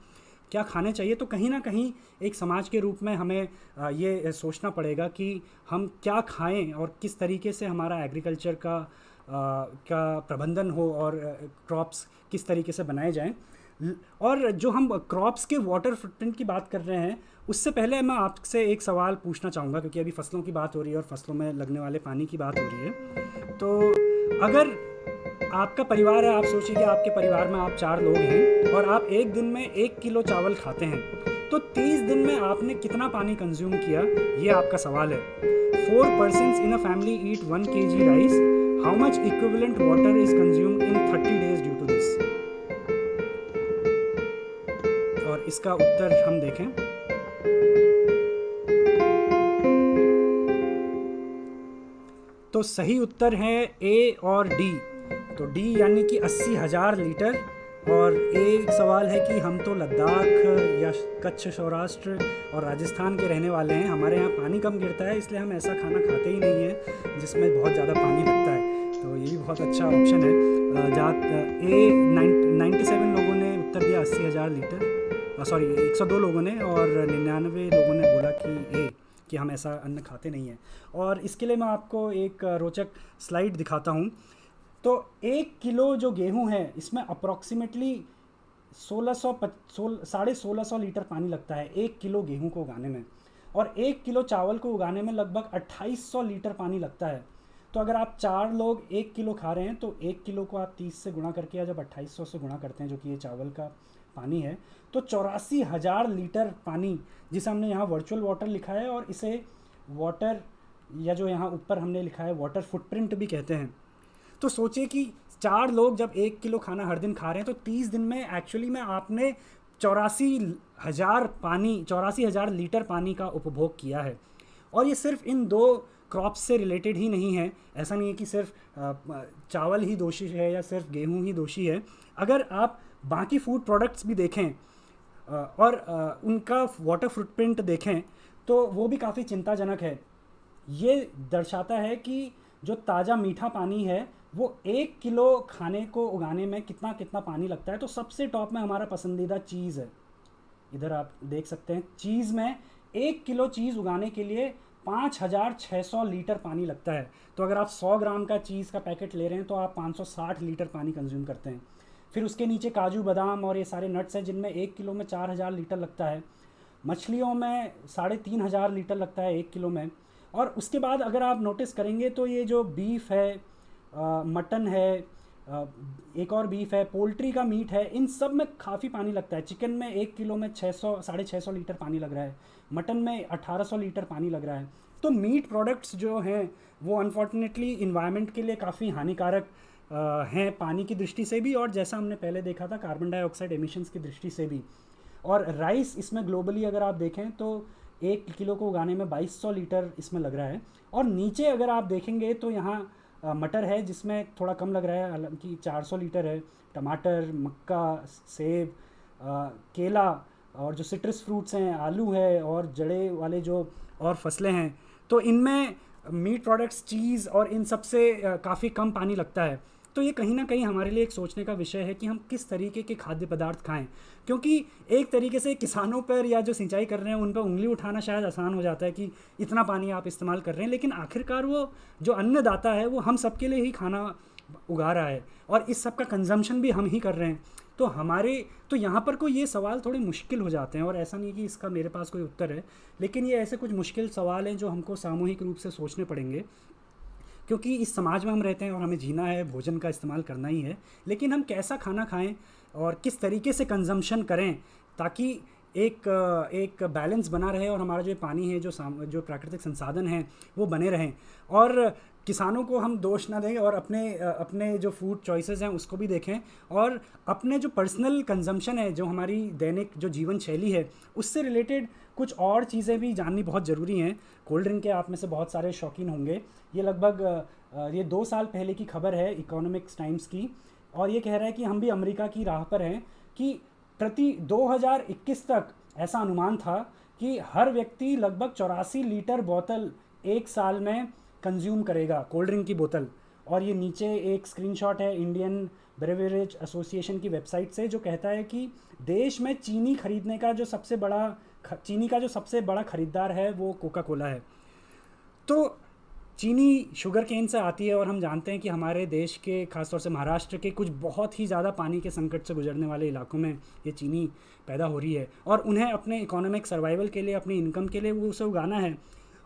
क्या खाने चाहिए? तो कहीं ना कहीं एक समाज के रूप में हमें ये सोचना पड़ेगा कि हम क्या खाएं और किस तरीके से हमारा एग्रीकल्चर का प्रबंधन हो, और क्रॉप्स किस तरीके से बनाए जाएं। और जो हम क्रॉप्स के वाटर फुटप्रिंट की बात कर रहे हैं, उससे पहले मैं आपसे एक सवाल पूछना चाहूँगा, क्योंकि अभी फसलों की बात हो रही है और फसलों में लगने वाले पानी की बात हो रही है। तो अगर आपका परिवार है, आप सोचिए कि आपके परिवार में आप 4 लोग हैं और आप एक दिन में 1 किलो चावल खाते हैं, तो 30 दिन में आपने कितना पानी कंज्यूम किया, ये आपका सवाल है। 4 persons in a family eat 1 kg rice. How much equivalent water is consumed in 30 days due to this? और इसका उत्तर हम देखें तो सही उत्तर है ए और डी। तो डी यानी कि 80,000 लीटर। और एक सवाल है कि हम तो लद्दाख या कच्छ, सौराष्ट्र और राजस्थान के रहने वाले हैं, हमारे यहाँ पानी कम गिरता है, इसलिए हम ऐसा खाना खाते ही नहीं है जिसमें बहुत ज़्यादा पानी लगता है। तो ये भी बहुत अच्छा ऑप्शन है। जहाँ 97 लोगों ने उत्तर दिया 80,000 लीटर, सॉरी 102 लोगों ने, और 99 लोगों ने बोला कि हम ऐसा अन्न खाते नहीं हैं। और इसके लिए मैं आपको एक रोचक स्लाइड दिखाता हूँ। तो 1 किलो जो गेहूं है, इसमें अप्रॉक्सीमेटली 1600 लीटर पानी लगता है 1 किलो गेहूं को उगाने में, और 1 किलो चावल को उगाने में लगभग 2800 लीटर पानी लगता है। तो अगर आप 4 लोग 1 किलो खा रहे हैं तो 1 किलो को आप 30 से गुणा करके, या जब 2800 से गुणा करते हैं जो कि ये चावल का पानी है, तो 84,000 लीटर पानी, जिसे हमने यहाँ वर्चुअल वाटर लिखा है और इसे वाटर, या जो यहाँ ऊपर हमने लिखा है वाटर फुटप्रिंट भी कहते हैं। तो सोचिए कि 4 लोग जब 1 किलो खाना हर दिन खा रहे हैं तो 30 दिन में एक्चुअली में आपने 84,000 लीटर पानी का उपभोग किया है। और ये सिर्फ इन 2 क्रॉप्स से रिलेटेड ही नहीं है। ऐसा नहीं है कि सिर्फ चावल ही दोषी है या सिर्फ गेहूं ही दोषी है। अगर आप बाकी फूड प्रोडक्ट्स भी देखें और उनका वाटर फुटप्रिंट देखें तो वो भी काफ़ी चिंताजनक है। ये दर्शाता है कि जो ताज़ा मीठा पानी है वो 1 किलो खाने को उगाने में कितना कितना पानी लगता है। तो सबसे टॉप में हमारा पसंदीदा चीज़ है, इधर आप देख सकते हैं, चीज़ में 1 किलो चीज़ उगाने के लिए 5,600 लीटर पानी लगता है। तो अगर आप 100 ग्राम का चीज़ का पैकेट ले रहे हैं तो आप 560 लीटर पानी कंज्यूम करते हैं। फिर उसके नीचे काजू बादाम और ये सारे नट्स हैं जिनमें 1 किलो में 4,000 लीटर लगता है। मछलियों में 3,500 लीटर लगता है 1 किलो में। और उसके बाद अगर आप नोटिस करेंगे तो ये जो बीफ है, मटन है, एक और बीफ है, पोल्ट्री का मीट है, इन सब में काफ़ी पानी लगता है। चिकन में 1 किलो में 600-650 लीटर पानी लग रहा है, मटन में 1800 लीटर पानी लग रहा है। तो मीट प्रोडक्ट्स जो हैं वो अनफॉर्चुनेटली इन्वायरमेंट के लिए काफ़ी हानिकारक हैं, पानी की दृष्टि से भी और जैसा हमने पहले देखा था कार्बन डाइऑक्साइड एमिशंस की दृष्टि से भी। और राइस इसमें ग्लोबली अगर आप देखें तो 1 किलो को उगाने में 2200 लीटर इसमें लग रहा है। और नीचे अगर आप देखेंगे तो यहाँ मटर है जिसमें थोड़ा कम लग रहा है, हालांकि 400 लीटर है। टमाटर, मक्का, सेब, केला और जो सिट्रस फ्रूट्स हैं, आलू है और जड़े वाले जो और फसलें हैं, तो इनमें मीट प्रोडक्ट्स, चीज़ और इन सब से काफ़ी कम पानी लगता है। तो ये कहीं ना कहीं हमारे लिए एक सोचने का विषय है कि हम किस तरीके के खाद्य पदार्थ खाएं, क्योंकि एक तरीके से किसानों पर या जो सिंचाई कर रहे हैं उन पर उंगली उठाना शायद आसान हो जाता है कि इतना पानी आप इस्तेमाल कर रहे हैं, लेकिन आखिरकार वो जो अन्नदाता है वो हम सबके लिए ही खाना उगा रहा है और इस सब का कंजम्पशन भी हम ही कर रहे हैं। तो यहाँ पर कोई ये सवाल थोड़े मुश्किल हो जाते हैं और ऐसा नहीं कि इसका मेरे पास कोई उत्तर है, लेकिन ये ऐसे कुछ मुश्किल सवाल हैं जो हमको सामूहिक रूप से सोचने पड़ेंगे, क्योंकि इस समाज में हम रहते हैं और हमें जीना है, भोजन का इस्तेमाल करना ही है। लेकिन हम कैसा खाना खाएं और किस तरीके से कंजम्पशन करें ताकि एक बैलेंस बना रहे और हमारा जो पानी है, जो प्राकृतिक संसाधन हैं वो बने रहें। और किसानों को हम दोष ना दें और अपने जो फूड चॉइसेस हैं उसको भी देखें और अपने जो पर्सनल कंजम्पशन है, जो हमारी दैनिक जो जीवन शैली है, उससे रिलेटेड कुछ और चीज़ें भी जाननी बहुत ज़रूरी हैं। कोल्ड ड्रिंक के आप में से बहुत सारे शौकीन होंगे। ये लगभग ये 2 साल पहले की खबर है इकोनॉमिक्स टाइम्स की, और ये कह रहा है कि हम भी अमेरिका की राह पर हैं कि प्रति 2021 तक ऐसा अनुमान था कि हर व्यक्ति लगभग 84 लीटर बोतल 1 साल में कंज्यूम करेगा, कोल्ड ड्रिंक की बोतल। और ये नीचे एक स्क्रीनशॉट है इंडियन ब्रेवरेज एसोसिएशन की वेबसाइट से, जो कहता है कि देश में चीनी का जो सबसे बड़ा खरीदार है वो कोका कोला है। तो चीनी शुगर केन से आती है और हम जानते हैं कि हमारे देश के, खासतौर से महाराष्ट्र के कुछ बहुत ही ज़्यादा पानी के संकट से गुजरने वाले इलाकों में ये चीनी पैदा हो रही है और उन्हें अपने इकोनॉमिक सर्वाइवल के लिए, अपनी इनकम के लिए वो उसे उगाना है।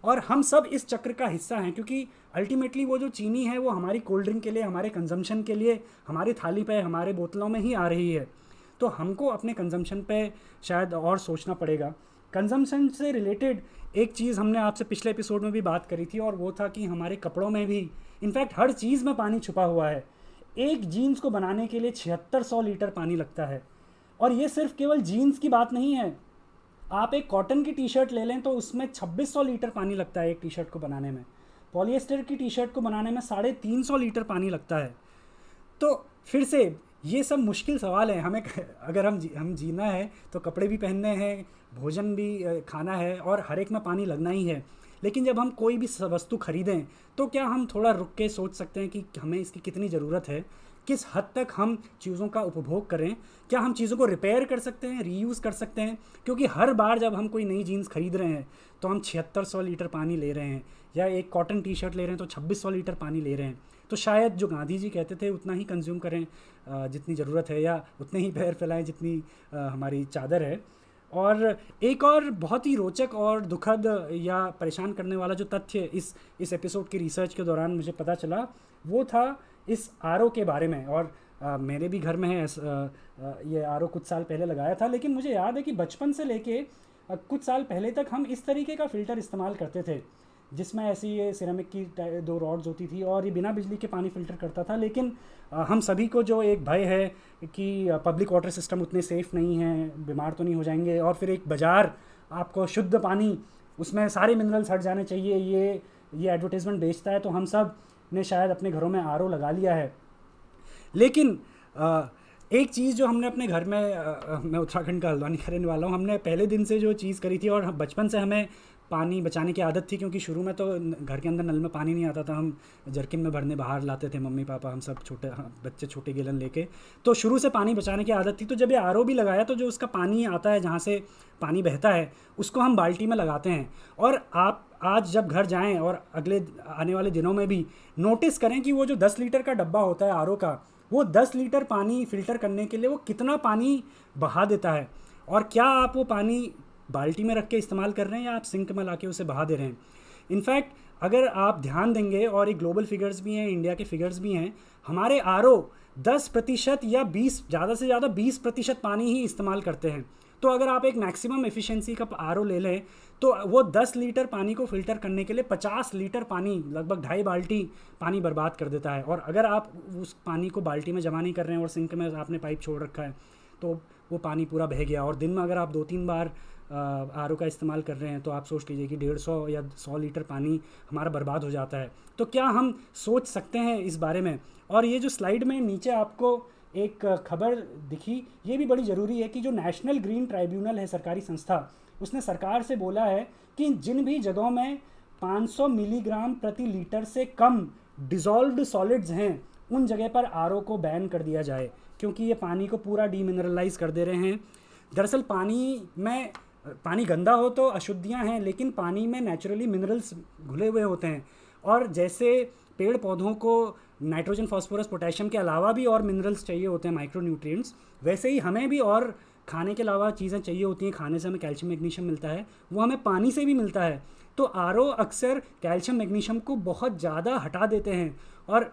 और हम सब इस चक्र का हिस्सा हैं, क्योंकि अल्टीमेटली वो जो चीनी है वो हमारी कोल्ड ड्रिंक के लिए, हमारे कंजम्पशन के लिए, हमारी थाली पे, हमारे बोतलों में ही आ रही है। तो हमको अपने कंजम्पशन पे शायद और सोचना पड़ेगा। कंजम्पशन से रिलेटेड एक चीज़ हमने आपसे पिछले एपिसोड में भी बात करी थी और वो था कि हमारे कपड़ों में भी, इनफैक्ट हर चीज़ में पानी छुपा हुआ है। एक जीन्स को बनाने के लिए 7600 लीटर पानी लगता है। और ये सिर्फ केवल जीन्स की बात नहीं है, आप एक कॉटन की टी शर्ट ले लें तो उसमें 2600 लीटर पानी लगता है एक टी शर्ट को बनाने में। पॉलिएस्टर की टी शर्ट को बनाने में 350 लीटर पानी लगता है। तो फिर से ये सब मुश्किल सवाल है। हमें अगर हम जीना है तो कपड़े भी पहनने हैं, भोजन भी खाना है और हर एक में पानी लगना ही है। लेकिन जब हम कोई भी वस्तु खरीदें तो क्या हम थोड़ा रुक के सोच सकते हैं कि हमें इसकी कितनी ज़रूरत है, किस हद तक हम चीज़ों का उपभोग करें, क्या हम चीज़ों को रिपेयर कर सकते हैं, रीयूज़ कर सकते हैं। क्योंकि हर बार जब हम कोई नई जीन्स खरीद रहे हैं तो हम 7600 लीटर पानी ले रहे हैं, या एक कॉटन टी शर्ट ले रहे हैं तो 2600 लीटर पानी ले रहे हैं। तो शायद जो गांधी जी कहते थे उतना ही कंज्यूम करें जितनी ज़रूरत है, या उतने ही पैर फैलाएं जितनी हमारी चादर है। और एक और बहुत ही रोचक और दुखद या परेशान करने वाला जो तथ्य इस एपिसोड की रिसर्च के दौरान मुझे पता चला, वो था इस आरओ के बारे में। और मेरे भी घर में है ये आरओ, कुछ साल पहले लगाया था, लेकिन मुझे याद है कि बचपन से लेके कुछ साल पहले तक हम इस तरीके का फ़िल्टर इस्तेमाल करते थे, जिसमें ऐसी ये सिरेमिक की 2 रॉड्स होती थी और ये बिना बिजली के पानी फ़िल्टर करता था। लेकिन हम सभी को जो एक भय है कि पब्लिक वाटर सिस्टम उतने सेफ़ नहीं हैं, बीमार तो नहीं हो जाएंगे, और फिर एक बाज़ार आपको शुद्ध पानी, उसमें सारे मिनरल्स हट जाने चाहिए, ये एडवर्टाइजमेंट बेचता है, तो हम सब ने शायद अपने घरों में आरओ लगा लिया है। लेकिन एक चीज़ जो हमने अपने घर में, मैं उत्तराखंड का हल्द्वानी का रहने वाला हूँ, हमने पहले दिन से जो चीज़ करी थी, और बचपन से हमें पानी बचाने की आदत थी, क्योंकि शुरू में तो घर के अंदर नल में पानी नहीं आता था, हम जरकिन में भरने बाहर लाते थे, मम्मी पापा हम सब छोटे बच्चे छोटे गैलन लेके, तो शुरू से पानी बचाने की आदत थी। तो जब ये आरओ भी लगाया तो जो उसका पानी आता है, जहाँ से पानी बहता है, उसको हम बाल्टी में लगाते हैं। और आप आज जब घर जाएं और अगले आने वाले दिनों में भी नोटिस करें कि वो जो 10 लीटर का डब्बा होता है आरओ का, वो 10 लीटर पानी फ़िल्टर करने के लिए वो कितना पानी बहा देता है, और क्या आप वो पानी बाल्टी में रख के इस्तेमाल कर रहे हैं या आप सिंक में लाके उसे बहा दे रहे हैं। इनफैक्ट अगर आप ध्यान देंगे, और एक ग्लोबल फिगर्स भी हैं, इंडिया के फिगर्स भी हैं, हमारे आरओ 10% या 20, ज़्यादा से ज़्यादा 20% पानी ही इस्तेमाल करते हैं। तो अगर आप एक मैक्सिमम एफिशिएंसी का आरओ ले लें, तो वो 10 लीटर पानी को फ़िल्टर करने के लिए 50 लीटर पानी, लगभग 2.5 बाल्टी पानी बर्बाद कर देता है। और अगर आप उस पानी को बाल्टी में जमा नहीं कर रहे हैं और सिंक में आपने पाइप छोड़ रखा है, तो वो पानी पूरा बह गया। और दिन में अगर आप 2-3 बार आरओ का इस्तेमाल कर रहे हैं, तो आप सोच लीजिए कि 150 या 100 लीटर पानी हमारा बर्बाद हो जाता है। तो क्या हम सोच सकते हैं इस बारे में? और ये जो स्लाइड में नीचे आपको एक खबर दिखी, ये भी बड़ी ज़रूरी है कि जो नेशनल ग्रीन ट्राइब्यूनल है, सरकारी संस्था, उसने सरकार से बोला है कि जिन भी जगहों में 500 मिलीग्राम प्रति लीटर से कम डिज़ोल्व्ड सॉलिड्स हैं, उन जगह पर आरओ को बैन कर दिया जाए, क्योंकि ये पानी को पूरा डीमिनरलाइज कर दे रहे हैं। दरअसल पानी गंदा हो तो अशुद्धियाँ हैं, लेकिन पानी में नेचुरली मिनरल्स घुले हुए होते हैं। और जैसे पेड़ पौधों को नाइट्रोजन, फास्फोरस, पोटेशियम के अलावा भी और मिनरल्स चाहिए होते हैं, माइक्रोन्यूट्रिएंट्स, वैसे ही हमें भी और खाने के अलावा चीज़ें चाहिए होती हैं। खाने से हमें कैल्शियम, मैग्नीशियम मिलता है, वो हमें पानी से भी मिलता है। तो आरओ अक्सर कैल्शियम, मैग्नीशियम को बहुत ज़्यादा हटा देते हैं, और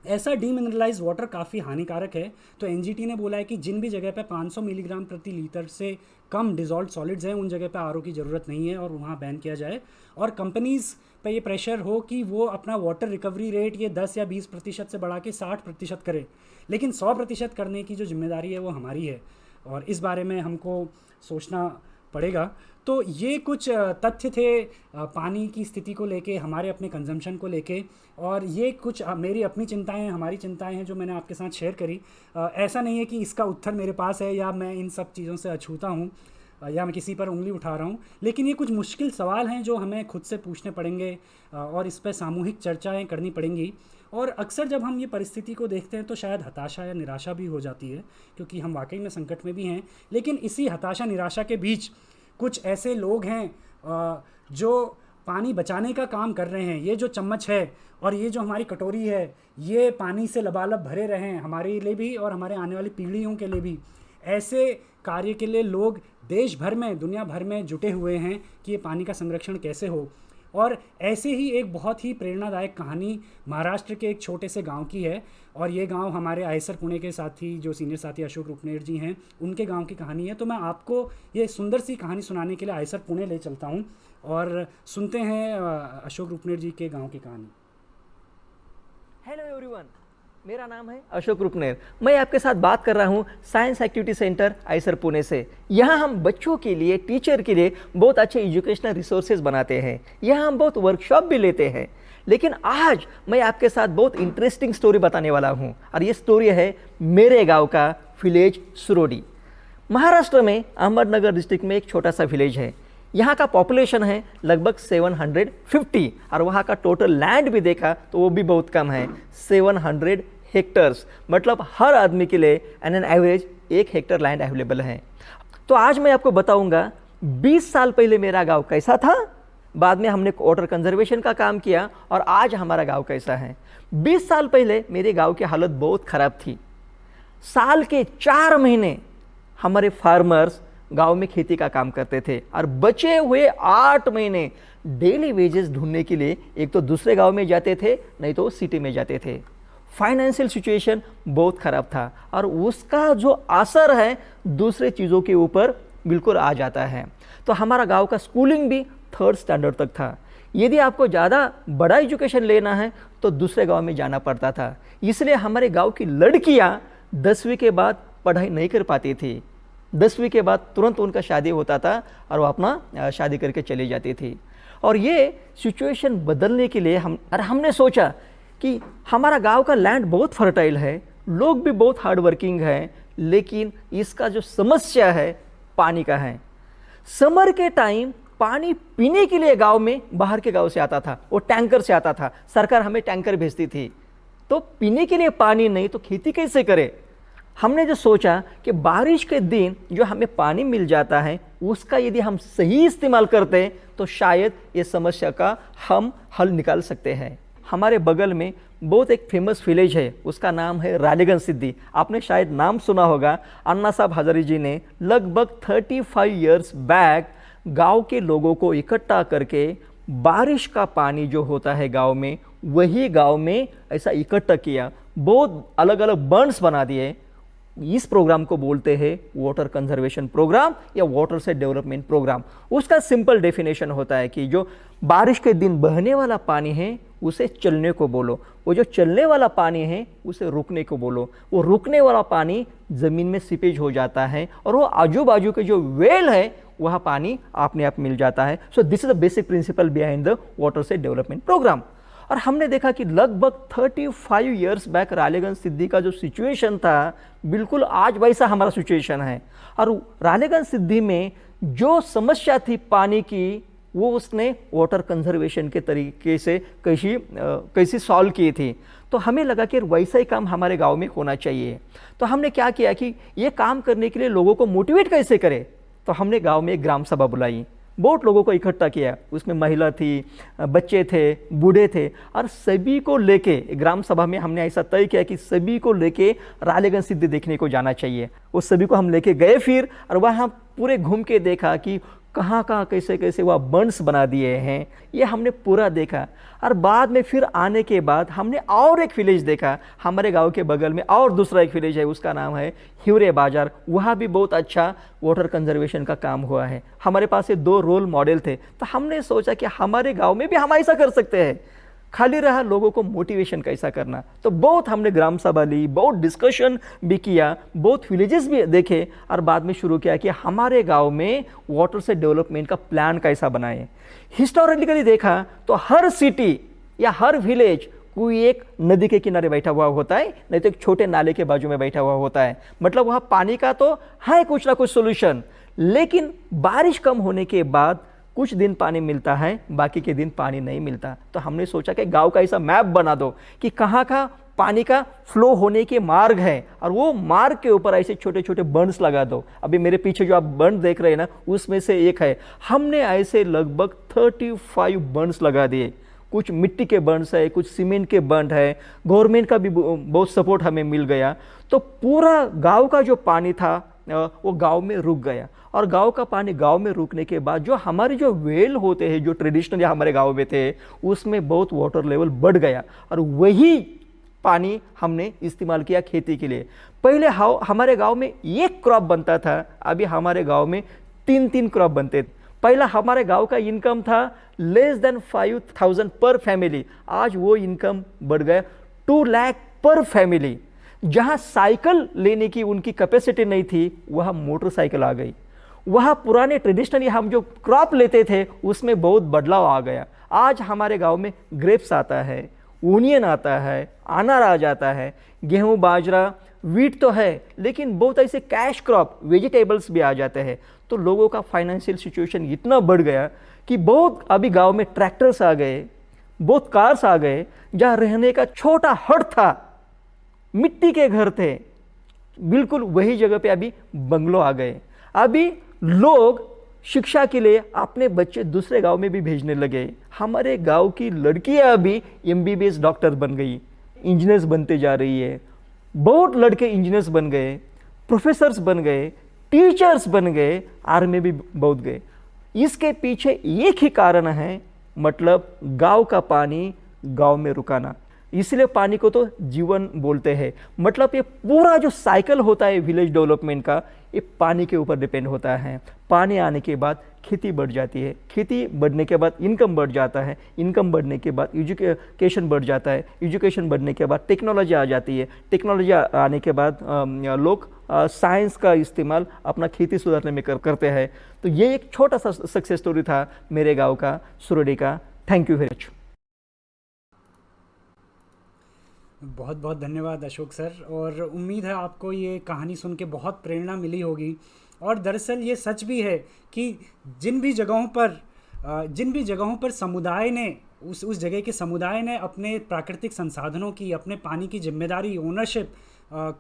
ऐसा डीमिनरलाइज वाटर काफ़ी हानिकारक है। तो एनजीटी ने बोला है कि जिन भी जगह पे 500 मिलीग्राम प्रति लीटर से कम डिज़ोल्व सॉलिड्स हैं, उन जगह पे आरओ की ज़रूरत नहीं है और वहाँ बैन किया जाए। और कंपनीज़ पे ये प्रेशर हो कि वो अपना वाटर रिकवरी रेट ये 10 या 20% से बढ़ा के 60% करे, लेकिन 100% करने की जो जिम्मेदारी है वो हमारी है, और इस बारे में हमको सोचना पड़ेगा। तो ये कुछ तथ्य थे पानी की स्थिति को लेके, हमारे अपने कंजम्पशन को लेके, और ये कुछ मेरी अपनी चिंताएं हैं, हमारी चिंताएं हैं जो मैंने आपके साथ शेयर करी। ऐसा नहीं है कि इसका उत्तर मेरे पास है या मैं इन सब चीज़ों से अछूता हूँ या मैं किसी पर उंगली उठा रहा हूँ, लेकिन ये कुछ मुश्किल सवाल हैं जो हमें खुद से पूछने पड़ेंगे और इस पर सामूहिक चर्चाएँ करनी पड़ेंगी। और अक्सर जब हम ये परिस्थिति को देखते हैं तो शायद हताशा या निराशा भी हो जाती है, क्योंकि हम वाकई में संकट में भी हैं। लेकिन इसी हताशा निराशा के बीच कुछ ऐसे लोग हैं जो पानी बचाने का काम कर रहे हैं। ये जो चम्मच है और ये जो हमारी कटोरी है, ये पानी से लबालब भरे रहें, हमारे लिए भी और हमारे आने वाली पीढ़ियों के लिए भी। ऐसे कार्य के लिए लोग देश भर में, दुनिया भर में जुटे हुए हैं कि ये पानी का संरक्षण कैसे हो। और ऐसे ही एक बहुत ही प्रेरणादायक कहानी महाराष्ट्र के एक छोटे से गांव की है, और ये गांव हमारे आयसर पुणे के साथी, जो सीनियर साथी अशोक रुपनेर जी हैं, उनके गांव की कहानी है। तो मैं आपको ये सुंदर सी कहानी सुनाने के लिए आयसर पुणे ले चलता हूं, और सुनते हैं अशोक रुपनेर जी के गांव की कहानी। हेलो एवरीवन, मेरा नाम है अशोक रुपनेर। मैं आपके साथ बात कर रहा हूँ science activity centre IISER Pune से। यहाँ हम बच्चों के लिए, टीचर के लिए बहुत अच्छे एजुकेशनल रिसोर्सेज बनाते हैं। यहाँ हम बहुत वर्कशॉप भी लेते हैं। लेकिन आज मैं आपके साथ बहुत इंटरेस्टिंग स्टोरी बताने वाला हूँ, और ये स्टोरी है मेरे गांव का, विलेज सुरोडी। महाराष्ट्र में अहमदनगर डिस्ट्रिक्ट में एक छोटा सा विलेज है। यहाँ का पॉपुलेशन है लगभग 750, और वहाँ का टोटल लैंड भी देखा तो वो भी बहुत कम है, 700 हेक्टर्स। मतलब हर आदमी के लिए an average 1 Hector land available है। तो आज मैं आपको बताऊंगा 20 साल पहले मेरा गांव कैसा था, बाद में हमने वाटर कंजर्वेशन का काम किया, और आज हमारा गांव कैसा है। 20 साल पहले मेरे गांव की हालत बहुत ख़राब थी। साल के 4 महीने हमारे फार्मर्स गांव में खेती का काम करते थे और बचे हुए 8 महीने डेली वेजेस ढूंढने के लिए एक तो दूसरे गांव में जाते थे, नहीं तो सिटी में जाते थे। फाइनेंशियल सिचुएशन बहुत ख़राब था और उसका जो असर है दूसरे चीज़ों के ऊपर बिल्कुल आ जाता है। तो हमारा गांव का स्कूलिंग भी 3rd स्टैंडर्ड तक था। यदि आपको ज़्यादा बड़ा एजुकेशन लेना है तो दूसरे गांव में जाना पड़ता था। इसलिए हमारे गांव की लड़कियां 10वीं के बाद पढ़ाई नहीं कर पाती थी। 10वीं के बाद तुरंत उनका शादी होता था और वो अपना शादी करके चली जाती थी। और ये सिचुएशन बदलने के लिए हमने सोचा कि हमारा गांव का लैंड बहुत फर्टाइल है, लोग भी बहुत हार्ड वर्किंग हैं, लेकिन इसका जो समस्या है पानी का है। समर के टाइम पानी पीने के लिए गांव में बाहर के गांव से आता था, वो टैंकर से आता था, सरकार हमें टैंकर भेजती थी। तो पीने के लिए पानी नहीं तो खेती कैसे करें। हमने जो सोचा कि बारिश के दिन जो हमें पानी मिल जाता है उसका यदि हम सही इस्तेमाल करते हैं तो शायद ये समस्या का हम हल निकाल सकते हैं। हमारे बगल में बहुत एक फेमस विलेज है, उसका नाम है रालेगन सिद्धि। आपने शायद नाम सुना होगा। अन्ना साहब हजारी जी ने लगभग 35 इयर्स बैक गांव के लोगों को इकट्ठा करके बारिश का पानी जो होता है गांव में, वही गांव में ऐसा इकट्ठा किया, बहुत अलग अलग बर्न्स बना दिए। इस प्रोग्राम को बोलते हैं वाटर कंजर्वेशन प्रोग्राम या वाटर से डेवलपमेंट प्रोग्राम। उसका सिंपल डेफिनेशन होता है कि जो बारिश के दिन बहने वाला पानी है उसे चलने को बोलो, वो जो चलने वाला पानी है उसे रुकने को बोलो। वो रुकने वाला पानी ज़मीन में सीपेज हो जाता है और वो आजू बाजू के जो वेल है वह पानी अपने आप मिल जाता है। So this is the basic principle behind the water से डेवलपमेंट प्रोग्राम। और हमने देखा कि लगभग 35 इयर्स बैक रालेगन सिद्धि का जो सिचुएशन था बिल्कुल आज वैसा हमारा सिचुएशन है। और रालेगन सिद्धि में जो समस्या थी पानी की वो उसने वाटर कंजर्वेशन के तरीके से कैसी सॉल्व की थी। तो हमें लगा कि वैसा ही काम हमारे गांव में होना चाहिए। तो हमने क्या किया कि ये काम करने के लिए लोगों को मोटिवेट कैसे करें। तो हमने गांव में एक ग्राम सभा बुलाई, बहुत लोगों को इकट्ठा किया। उसमें महिला थी, बच्चे थे, बूढ़े थे और सभी को लेके ग्राम सभा में हमने ऐसा तय किया कि सभी को लेके रालेगन सिद्धि देखने को जाना चाहिए। वो सभी को हम लेके गए फिर और वहाँ पूरे घूम के देखा कि कहाँ कहाँ कैसे कैसे वह बर्न्स बना दिए हैं, ये हमने पूरा देखा। और बाद में फिर आने के बाद हमने और एक विलेज देखा हमारे गांव के बगल में, और दूसरा एक विलेज है उसका नाम है हिवरे बाजार। वहाँ भी बहुत अच्छा वाटर कंजर्वेशन का काम हुआ है। हमारे पास ये 2 रोल मॉडल थे। तो हमने सोचा कि हमारे गाँव में भी हम ऐसा कर सकते हैं। खाली रहा लोगों को मोटिवेशन कैसा करना। तो बहुत हमने ग्राम सभा ली, बहुत डिस्कशन भी किया, बहुत विलेजेस भी देखे और बाद में शुरू किया कि हमारे गांव में वाटर से डेवलपमेंट का प्लान कैसा बनाए। हिस्टोरिकली देखा तो हर सिटी या हर विलेज कोई एक नदी के किनारे बैठा हुआ होता है, नहीं तो एक छोटे नाले के बाजू में बैठा हुआ होता है। मतलब वहाँ पानी का तो है कुछ ना कुछ सोल्यूशन, लेकिन बारिश कम होने के बाद कुछ दिन पानी मिलता है, बाकी के दिन पानी नहीं मिलता। तो हमने सोचा कि गांव का ऐसा मैप बना दो कि कहाँ का पानी का फ्लो होने के मार्ग है और वो मार्ग के ऊपर ऐसे छोटे छोटे बर्न्स लगा दो। अभी मेरे पीछे जो आप बर्न देख रहे हैं ना, उसमें से एक है। हमने ऐसे लगभग 35 बर्न्स लगा दिए। कुछ मिट्टी के बर्न्स है, कुछ सीमेंट के बर्न है। गवर्नमेंट का भी बहुत सपोर्ट हमें मिल गया। तो पूरा गाँव का जो पानी था वो गाँव में रुक गया। और गांव का पानी गांव में रुकने के बाद जो हमारे जो वेल होते हैं जो ट्रेडिशनल हमारे गांव में थे उसमें बहुत वाटर लेवल बढ़ गया और वही पानी हमने इस्तेमाल किया खेती के लिए। पहले हमारे गांव में एक क्रॉप बनता था, अभी हमारे गांव में 3 क्रॉप बनते। पहला हमारे गांव का इनकम था लेस देन 5,000 पर फैमिली, आज वो इनकम बढ़ गया 2 लाख पर फैमिली। जहां साइकिल लेने की उनकी कैपेसिटी नहीं थी वहां मोटरसाइकिल आ गई। वह पुराने ट्रेडिशनली हम जो क्रॉप लेते थे उसमें बहुत बदलाव आ गया। आज हमारे गांव में ग्रेप्स आता है, ओनियन आता है, अनार आ जाता है, गेहूं, बाजरा, वीट तो है, लेकिन बहुत ऐसे कैश क्रॉप वेजिटेबल्स भी आ जाते हैं। तो लोगों का फाइनेंशियल सिचुएशन इतना बढ़ गया कि बहुत अभी गांव में ट्रैक्टर्स आ गए, बहुत कार्स आ गए। जहाँ रहने का छोटा हट था, मिट्टी के घर थे, बिल्कुल वही जगह पे अभी बंगलो आ गए। अभी लोग शिक्षा के लिए अपने बच्चे दूसरे गांव में भी भेजने लगे। हमारे गांव की लड़कियां अभी MBBS डॉक्टर बन गई, इंजीनियर्स बनते जा रही है। बहुत लड़के इंजीनियर्स बन गए, प्रोफेसर्स बन गए। टीचर्स बन गए, आर्मी भी बहुत गए। इसके पीछे एक ही कारण है, मतलब गांव का पानी गांव में रुकाना। इसलिए पानी को तो जीवन बोलते हैं। मतलब ये पूरा जो साइकिल होता है विलेज डेवलपमेंट का, ये पानी के ऊपर डिपेंड होता है। पानी आने के बाद खेती बढ़ जाती है, खेती बढ़ने के बाद इनकम बढ़ जाता है, इनकम बढ़ने के बाद एजुकेशन बढ़ जाता है, एजुकेशन बढ़ने के बाद टेक्नोलॉजी आ जाती है, टेक्नोलॉजी आने के बाद लोग साइंस का इस्तेमाल अपना खेती सुधारने में करते हैं। तो ये एक छोटा सा सक्सेस स्टोरी था मेरे गाँव का, सुरडी का। Thank you very much. बहुत बहुत धन्यवाद अशोक सर, और उम्मीद है आपको ये कहानी सुन के बहुत प्रेरणा मिली होगी। और दरअसल ये सच भी है कि जिन भी जगहों पर समुदाय ने उस जगह के समुदाय ने अपने प्राकृतिक संसाधनों की, अपने पानी की जिम्मेदारी, ओनरशिप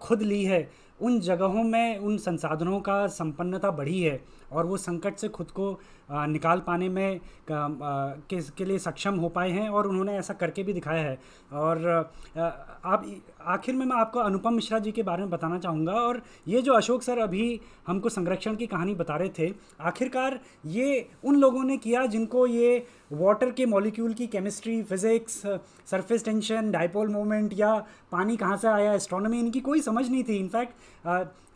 खुद ली है, उन जगहों में उन संसाधनों का संपन्नता बढ़ी है और वो संकट से खुद को निकाल पाने में के लिए सक्षम हो पाए हैं, और उन्होंने ऐसा करके भी दिखाया है। और आप आखिर में मैं आपको अनुपम मिश्रा जी के बारे में बताना चाहूँगा। और ये जो अशोक सर अभी हमको संरक्षण की कहानी बता रहे थे, आखिरकार ये उन लोगों ने किया जिनको ये वाटर के मॉलिक्यूल की chemistry, physics, surface tension, dipole moment या पानी कहाँ से आया, एस्ट्रोनॉमी, इनकी कोई समझ नहीं थी। इनफैक्ट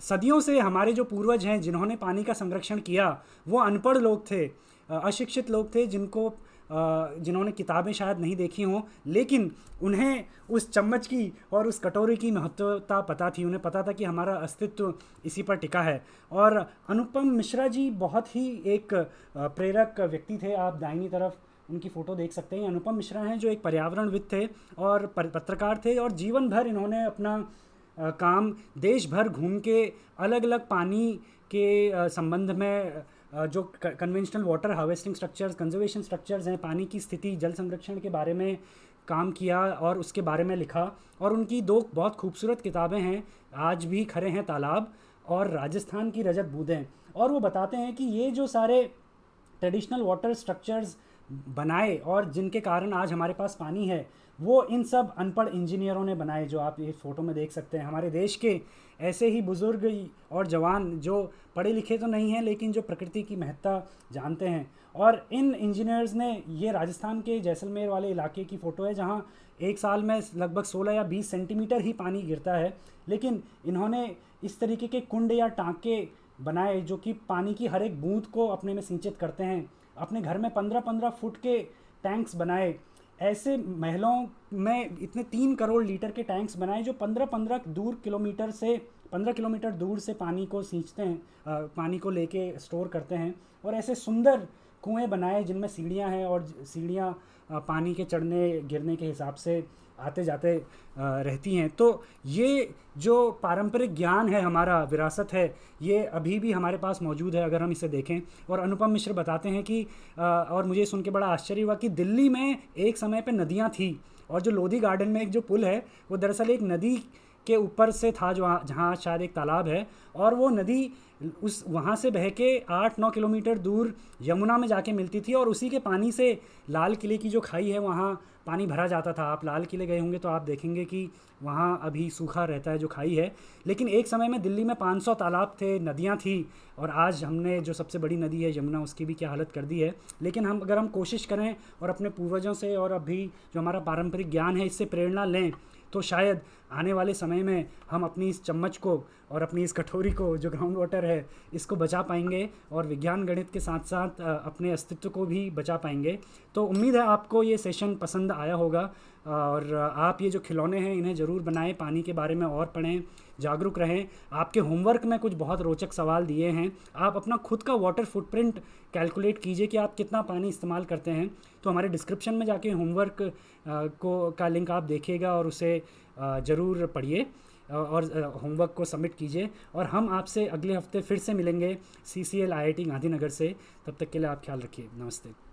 सदियों से हमारे जो पूर्वज हैं जिन्होंने पानी का संरक्षण किया, वो अनपढ़ लोग थे, अशिक्षित लोग थे, जिन्होंने किताबें शायद नहीं देखी हों, लेकिन उन्हें उस चम्मच की और उस कटोरी की महत्वता पता थी। उन्हें पता था कि हमारा अस्तित्व इसी पर टिका है। और अनुपम मिश्रा जी बहुत ही एक प्रेरक व्यक्ति थे। आप दाहिनी तरफ उनकी फ़ोटो देख सकते हैं। अनुपम मिश्रा हैं जो एक पर्यावरणविद थे और पत्रकार थे, और जीवन भर इन्होंने अपना काम देश भर घूम के अलग अलग पानी के संबंध में जो conventional water harvesting structures, conservation structures हैं, पानी की स्थिति, जल संरक्षण के बारे में काम किया और उसके बारे में लिखा। और उनकी दो बहुत खूबसूरत किताबें हैं, आज भी खरे हैं तालाब और राजस्थान की रजत बूंदें। और वो बताते हैं कि ये जो सारे ट्रेडिशनल वाटर स्ट्रक्चर्स बनाए और जिनके कारण आज हमारे पास पानी है, वो इन सब अनपढ़ इंजीनियरों ने बनाए, जो आप ये फ़ोटो में देख सकते हैं। हमारे देश के ऐसे ही बुज़ुर्ग और जवान जो पढ़े लिखे तो नहीं हैं, लेकिन जो प्रकृति की महत्ता जानते हैं। और इन इंजीनियर्स ने, ये राजस्थान के जैसलमेर वाले इलाके की फ़ोटो है जहाँ एक साल में लगभग 16 या 20 सेंटीमीटर ही पानी गिरता है, लेकिन इन्होंने इस तरीके के कुंड या टाँके बनाए जो कि पानी की हर एक बूंद को अपने में सिंचित करते हैं। अपने घर में 15-15 फुट के टैंक्स बनाए। ऐसे महलों में इतने 3 करोड़ लीटर के टैंक्स बनाए जो 15 किलोमीटर दूर से पानी को सींचते हैं, पानी को लेके स्टोर करते हैं। और ऐसे सुंदर कुएं बनाए जिनमें सीढ़ियां हैं, और सीढ़ियां पानी के चढ़ने गिरने के हिसाब से आते जाते रहती हैं। तो ये जो पारंपरिक ज्ञान है, हमारा विरासत है, ये अभी भी हमारे पास मौजूद है अगर हम इसे देखें। और अनुपम मिश्र बताते हैं कि और मुझे सुन के बड़ा आश्चर्य हुआ कि दिल्ली में एक समय पे नदियाँ थी, और जो लोधी गार्डन में एक जो पुल है वो दरअसल एक नदी के ऊपर से था, जो जहाँ शायद एक तालाब है, और वो नदी वहाँ से बह के 8-9 किलोमीटर दूर यमुना में जाके मिलती थी। और उसी के पानी से लाल किले की जो खाई है वहाँ पानी भरा जाता था। आप लाल किले गए होंगे तो आप देखेंगे कि वहाँ अभी सूखा रहता है जो खाई है। लेकिन एक समय में दिल्ली में 500 तालाब थे, नदियाँ थी, और आज हमने जो सबसे बड़ी नदी है यमुना, उसकी भी क्या हालत कर दी है। लेकिन अगर हम कोशिश करें और अपने पूर्वजों से और अभी जो हमारा पारंपरिक ज्ञान है इससे प्रेरणा लें, तो शायद आने वाले समय में हम अपनी इस चम्मच को और अपनी इस कटोरी को, जो ग्राउंड वाटर है, इसको बचा पाएंगे, और विज्ञान गणित के साथ साथ अपने अस्तित्व को भी बचा पाएंगे। तो उम्मीद है आपको ये सेशन पसंद आया होगा, और आप ये जो खिलौने हैं इन्हें ज़रूर बनाएं, पानी के बारे में और पढ़ें, जागरूक रहें। आपके होमवर्क में कुछ बहुत रोचक सवाल दिए हैं। आप अपना खुद का वाटर फुटप्रिंट कैलकुलेट कीजिए कि आप कितना पानी इस्तेमाल करते हैं। तो हमारे डिस्क्रिप्शन में जाके होमवर्क का लिंक आप देखिएगा और उसे ज़रूर पढ़िए और होमवर्क को सबमिट कीजिए। और हम आपसे अगले हफ्ते फिर से मिलेंगे CCL IIT गांधीनगर से। तब तक के लिए आप ख्याल रखिए। नमस्ते।